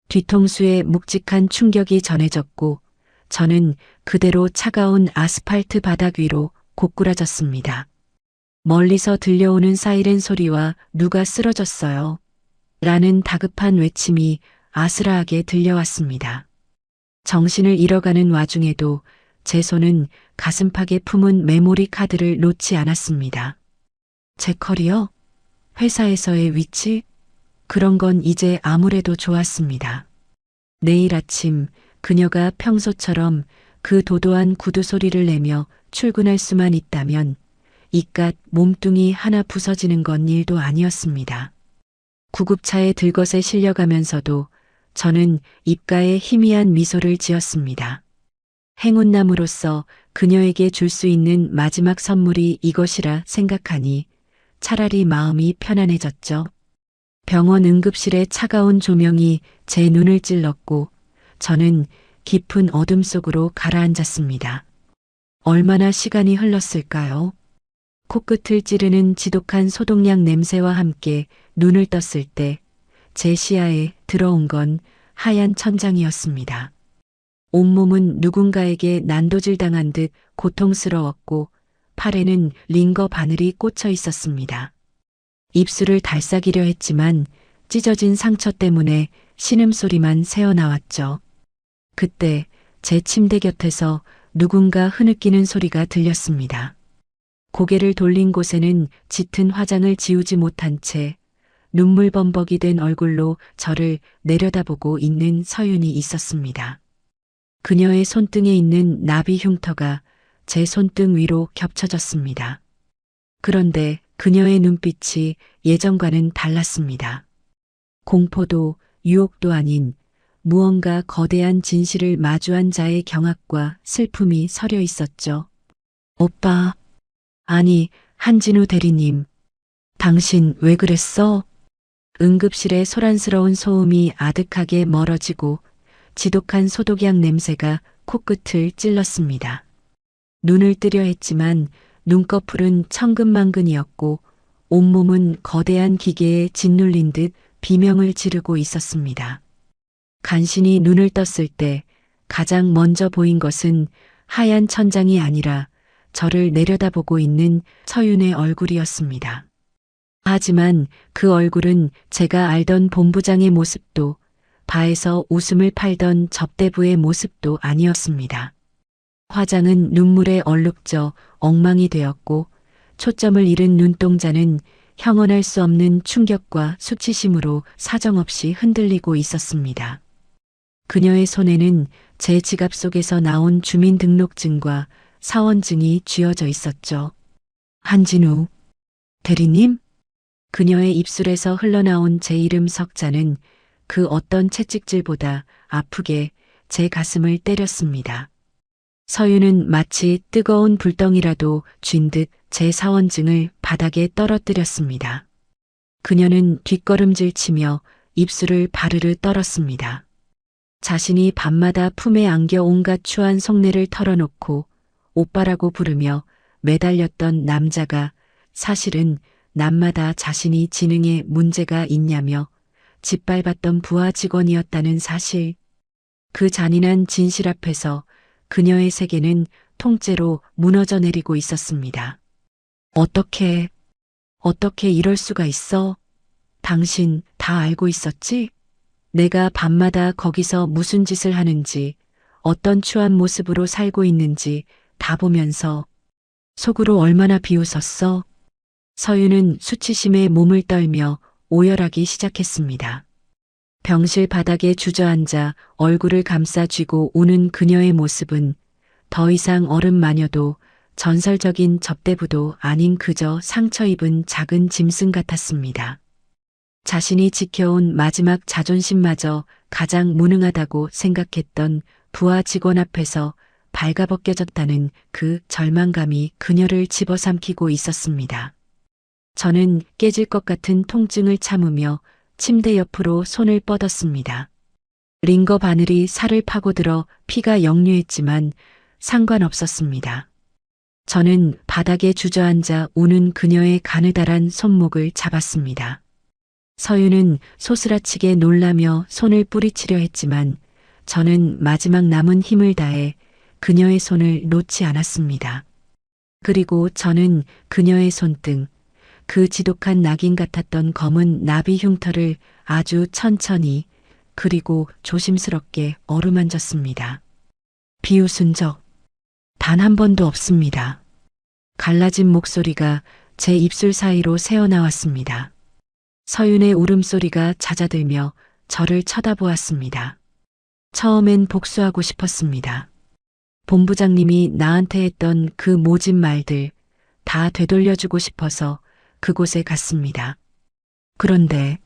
뒤통수에 묵직한 충격이 전해졌고 저는 그대로 차가운 아스팔트 바닥 위로 고꾸라졌습니다. 멀리서 들려오는 사이렌 소리와 누가 쓰러졌어요. 라는 다급한 외침이 아스라하게 들려왔습니다. 정신을 잃어가는 와중에도 제 손은 가슴팍에 품은 메모리 카드를 놓지 않았습니다. 제 커리어? 회사에서의 위치? 그런 건 이제 아무래도 좋았습니다. 내일 아침 그녀가 평소처럼 그 도도한 구두 소리를 내며 출근할 수만 있다면 이깟 몸뚱이 하나 부서지는 건 일도 아니었습니다. 구급차에 들것에 실려가면서도 저는 입가에 희미한 미소를 지었습니다. 행운남으로서 그녀에게 줄 수 있는 마지막 선물이 이것이라 생각하니 차라리 마음이 편안해졌죠. 병원 응급실의 차가운 조명이 제 눈을 찔렀고 저는 깊은 어둠 속으로 가라앉았습니다. 얼마나 시간이 흘렀을까요? 코끝을 찌르는 지독한 소독약 냄새와 함께 눈을 떴을 때 제 시야에 들어온 건 하얀 천장이었습니다. 온몸은 누군가에게 난도질당한 듯 고통스러웠고 팔에는 링거 바늘이 꽂혀 있었습니다. 입술을 달싹이려 했지만 찢어진 상처 때문에 신음소리만 새어나왔죠. 그때 제 침대 곁에서 누군가 흐느끼는 소리가 들렸습니다. 고개를 돌린 곳에는 짙은 화장을 지우지 못한 채 눈물 범벅이 된 얼굴로 저를 내려다보고 있는 서윤이 있었습니다. 그녀의 손등에 있는 나비 흉터가 제 손등 위로 겹쳐졌습니다. 그런데 그녀의 눈빛이 예전과는 달랐습니다. 공포도 유혹도 아닌 무언가 거대한 진실을 마주한 자의 경악과 슬픔이 서려 있었죠. 오빠, 아니, 한진우 대리님, 당신 왜 그랬어? 응급실의 소란스러운 소음이 아득하게 멀어지고 지독한 소독약 냄새가 코끝을 찔렀습니다. 눈을 뜨려 했지만 눈꺼풀은 천근만근이었고 온몸은 거대한 기계에 짓눌린 듯 비명을 지르고 있었습니다. 간신히 눈을 떴을 때 가장 먼저 보인 것은 하얀 천장이 아니라 저를 내려다보고 있는 서윤의 얼굴이었습니다. 하지만 그 얼굴은 제가 알던 본부장의 모습도 바에서 웃음을 팔던 접대부의 모습도 아니었습니다. 화장은 눈물에 얼룩져 엉망이 되었고 초점을 잃은 눈동자는 형언할 수 없는 충격과 수치심으로 사정없이 흔들리고 있었습니다. 그녀의 손에는 제 지갑 속에서 나온 주민등록증과 사원증이 쥐어져 있었죠. 한진우 대리님? 그녀의 입술에서 흘러나온 제 이름 석자는 그 어떤 채찍질보다 아프게 제 가슴을 때렸습니다. 서윤은 마치 뜨거운 불덩이라도 쥔 듯 제 사원증을 바닥에 떨어뜨렸습니다. 그녀는 뒷걸음질 치며 입술을 바르르 떨었습니다. 자신이 밤마다 품에 안겨 온갖 추한 속내를 털어놓고 오빠라고 부르며 매달렸던 남자가 사실은 낮마다 자신이 지능에 문제가 있냐며 짓밟았던 부하 직원이었다는 사실. 그 잔인한 진실 앞에서 그녀의 세계는 통째로 무너져 내리고 있었습니다. 어떻게 이럴 수가 있어? 당신 다 알고 있었지? 내가 밤마다 거기서 무슨 짓을 하는지, 어떤 추한 모습으로 살고 있는지 다 보면서 속으로 얼마나 비웃었어? 서윤은 수치심에 몸을 떨며 오열하기 시작했습니다. 병실 바닥에 주저앉아 얼굴을 감싸 쥐고 우는 그녀의 모습은 더 이상 어른 마녀도 전설적인 접대부도 아닌 그저 상처 입은 작은 짐승 같았습니다. 자신이 지켜온 마지막 자존심마저 가장 무능하다고 생각했던 부하 직원 앞에서 발가벗겨졌다는 그 절망감이 그녀를 집어삼키고 있었습니다. 저는 깨질 것 같은 통증을 참으며 침대 옆으로 손을 뻗었습니다. 링거 바늘이 살을 파고들어 피가 역류했지만 상관없었습니다. 저는 바닥에 주저앉아 우는 그녀의 가느다란 손목을 잡았습니다. 서윤은 소스라치게 놀라며 손을 뿌리치려 했지만 저는 마지막 남은 힘을 다해 그녀의 손을 놓지 않았습니다. 그리고 저는 그녀의 손등, 그 지독한 낙인 같았던 검은 나비 흉터를 아주 천천히 그리고 조심스럽게 어루만졌습니다. 비웃은 적 단 한 번도 없습니다. 갈라진 목소리가 제 입술 사이로 새어나왔습니다. 서윤의 울음소리가 잦아들며 저를 쳐다보았습니다. 처음엔 복수하고 싶었습니다. 본부장님이 나한테 했던 그 모진 말들 다 되돌려주고 싶어서 그곳에 갔습니다. 그런데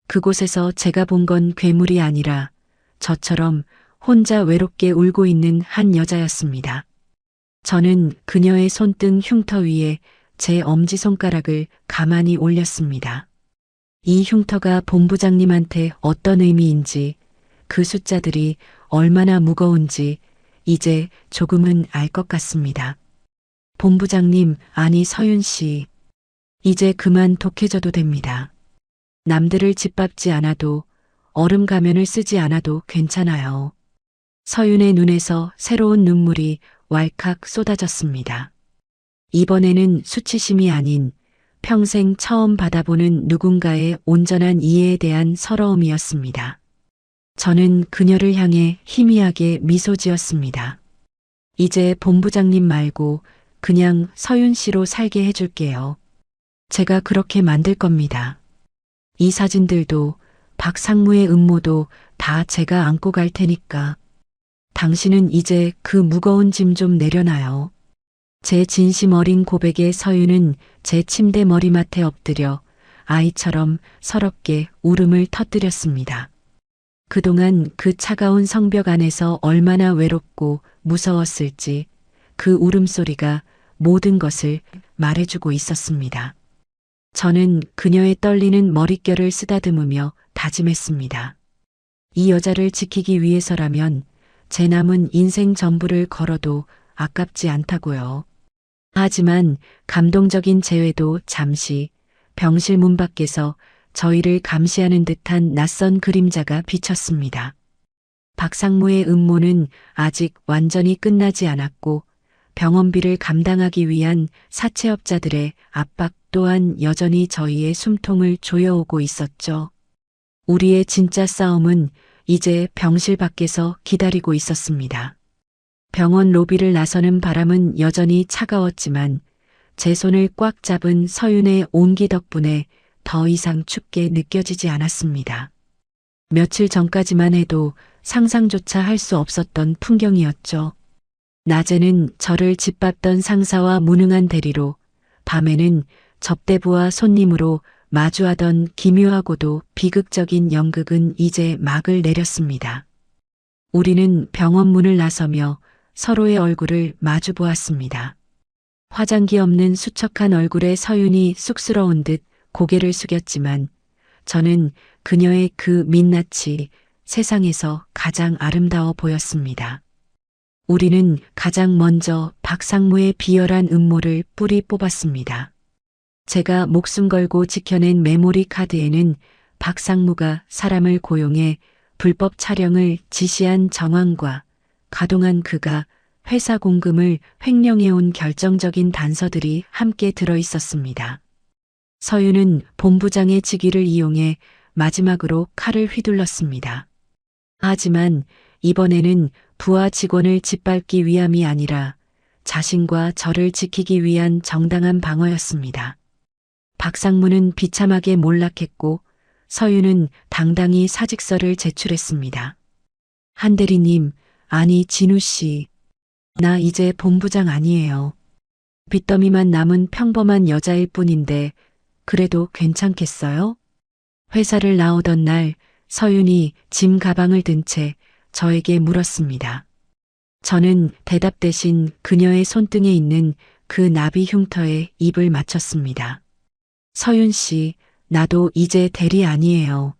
그곳에서 제가 본 건 괴물이 아니라 저처럼 혼자 외롭게 울고 있는 한 여자였습니다. 저는 그녀의 손등 흉터 위에 제 엄지손가락을 가만히 올렸습니다. 이 흉터가 본부장님한테 어떤 의미인지, 그 숫자들이 얼마나 무거운지 이제 조금은 알 것 같습니다. 본부장님, 아니 서윤 씨, 이제 그만 독해져도 됩니다. 남들을 짓밟지 않아도, 얼음 가면을 쓰지 않아도 괜찮아요. 서윤의 눈에서 새로운 눈물이 왈칵 쏟아졌습니다. 이번에는 수치심이 아닌 평생 처음 받아보는 누군가의 온전한 이해에 대한 서러움이었습니다. 저는 그녀를 향해 희미하게 미소 지었습니다. 이제 본부장님 말고 그냥 서윤 씨로 살게 해줄게요. 제가 그렇게 만들 겁니다. 이 사진들도 박상무의 음모도 다 제가 안고 갈 테니까. 당신은 이제 그 무거운 짐 좀 내려놔요. 제 진심 어린 고백에 서윤은 제 침대 머리맡에 엎드려 아이처럼 서럽게 울음을 터뜨렸습니다. 그동안 그 차가운 성벽 안에서 얼마나 외롭고 무서웠을지 그 울음소리가 모든 것을 말해주고 있었습니다. 저는 그녀의 떨리는 머릿결을 쓰다듬으며 다짐했습니다. 이 여자를 지키기 위해서라면 제 남은 인생 전부를 걸어도 아깝지 않다고요. 하지만 감동적인 재회도 잠시 병실 문 밖에서 저희를 감시하는 듯한 낯선 그림자가 비쳤습니다. 박상무의 음모는 아직 완전히 끝나지 않았고 병원비를 감당하기 위한 사채업자들의 압박 또한 여전히 저희의 숨통을 조여오고 있었죠. 우리의 진짜 싸움은 이제 병실 밖에서 기다리고 있었습니다. 병원 로비를 나서는 바람은 여전히 차가웠지만 제 손을 꽉 잡은 서윤의 온기 덕분에 더 이상 춥게 느껴지지 않았습니다. 며칠 전까지만 해도 상상조차 할 수 없었던 풍경이었죠. 낮에는 저를 짓밟던 상사와 무능한 대리로, 밤에는 접대부와 손님으로 마주하던 기묘하고도 비극적인 연극은 이제 막을 내렸습니다. 우리는 병원 문을 나서며 서로의 얼굴을 마주 보았습니다. 화장기 없는 수척한 얼굴에 서윤이 쑥스러운 듯 고개를 숙였지만 저는 그녀의 그 민낯이 세상에서 가장 아름다워 보였습니다. 우리는 가장 먼저 박상무의 비열한 음모를 뿌리 뽑았습니다. 제가 목숨 걸고 지켜낸 메모리 카드에는 박상무가 사람을 고용해 불법 촬영을 지시한 정황과 가동한 그가 회사 공금을 횡령해온 결정적인 단서들이 함께 들어 있었습니다. 서윤은 본부장의 직위를 이용해 마지막으로 칼을 휘둘렀습니다. 하지만 이번에는 부하 직원을 짓밟기 위함이 아니라 자신과 저를 지키기 위한 정당한 방어였습니다. 박상무는 비참하게 몰락했고 서윤은 당당히 사직서를 제출했습니다. 한 대리님, 아니 진우 씨, 나 이제 본부장 아니에요. 빚더미만 남은 평범한 여자일 뿐인데 그래도 괜찮겠어요? 회사를 나오던 날 서윤이 짐 가방을 든 채 저에게 물었습니다. 저는 대답 대신 그녀의 손등에 있는 그 나비 흉터에 입을 맞췄습니다. 서윤 씨, 나도 이제 대리 아니에요.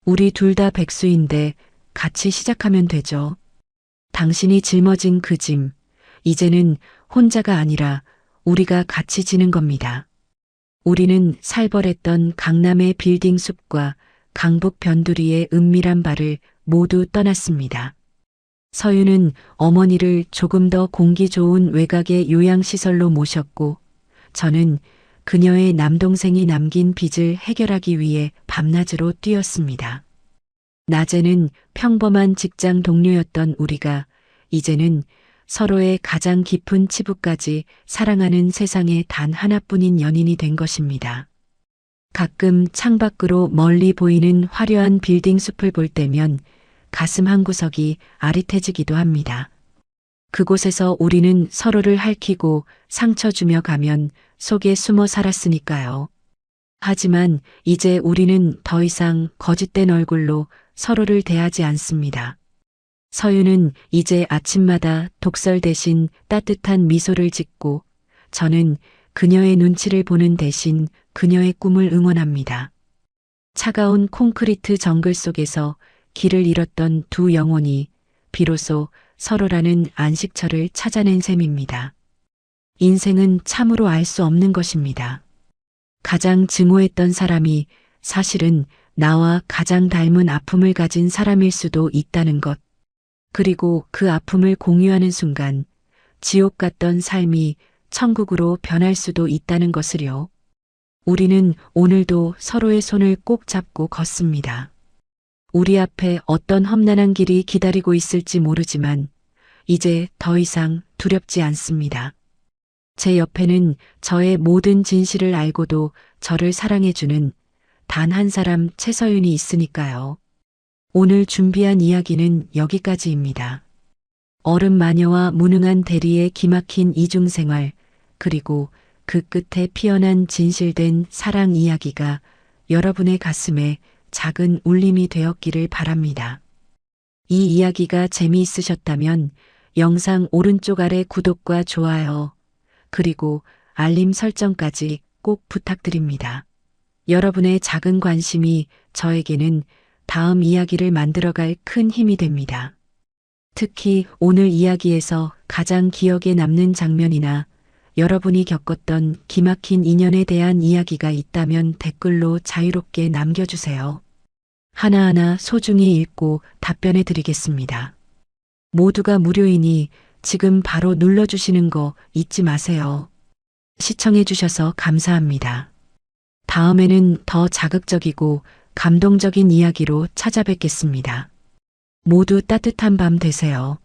우리 둘 다 백수인데 같이 시작하면 되죠. 당신이 짊어진 그 짐, 이제는 혼자가 아니라 우리가 같이 지는 겁니다. 우리는 살벌했던 강남의 빌딩 숲과 강북 변두리의 은밀한 발을 모두 떠났습니다. 서유는 어머니를 조금 더 공기 좋은 외곽의 요양시설로 모셨고, 저는 그녀의 남동생이 남긴 빚을 해결하기 위해 밤낮으로 뛰었습니다. 낮에는 평범한 직장 동료였던 우리가 이제는 서로의 가장 깊은 치부까지 사랑하는 세상에 단 하나뿐인 연인이 된 것입니다. 가끔 창밖으로 멀리 보이는 화려한 빌딩 숲을 볼 때면 가슴 한구석이 아릿해지기도 합니다. 그곳에서 우리는 서로를 핥히고 상처 주며 가면 속에 숨어 살았으니까요. 하지만 이제 우리는 더 이상 거짓된 얼굴로 서로를 대하지 않습니다. 서유는 이제 아침마다 독설 대신 따뜻한 미소를 짓고, 저는 그녀의 눈치를 보는 대신 그녀의 꿈을 응원합니다. 차가운 콘크리트 정글 속에서 길을 잃었던 두 영혼이 비로소 서로라는 안식처를 찾아낸 셈입니다. 인생은 참으로 알 수 없는 것입니다. 가장 증오했던 사람이 사실은 나와 가장 닮은 아픔을 가진 사람일 수도 있다는 것. 그리고 그 아픔을 공유하는 순간 지옥 같던 삶이 천국으로 변할 수도 있다는 것을요. 우리는 오늘도 서로의 손을 꼭 잡고 걷습니다. 우리 앞에 어떤 험난한 길이 기다리고 있을지 모르지만 이제 더 이상 두렵지 않습니다. 제 옆에는 저의 모든 진실을 알고도 저를 사랑해주는 단 한 사람 최서윤이 있으니까요. 오늘 준비한 이야기는 여기까지입니다. 얼음 마녀와 무능한 대리의 기막힌 이중생활, 그리고 그 끝에 피어난 진실된 사랑 이야기가 여러분의 가슴에 작은 울림이 되었기를 바랍니다. 이 이야기가 재미있으셨다면 영상 오른쪽 아래 구독과 좋아요, 그리고 알림 설정까지 꼭 부탁드립니다. 여러분의 작은 관심이 저에게는 다음 이야기를 만들어갈 큰 힘이 됩니다. 특히 오늘 이야기에서 가장 기억에 남는 장면이나 여러분이 겪었던 기막힌 인연에 대한 이야기가 있다면 댓글로 자유롭게 남겨주세요. 하나하나 소중히 읽고 답변해 드리겠습니다. 모두가 무료이니 지금 바로 눌러주시는 거 잊지 마세요. 시청해 주셔서 감사합니다. 다음에는 더 자극적이고 감동적인 이야기로 찾아뵙겠습니다. 모두 따뜻한 밤 되세요.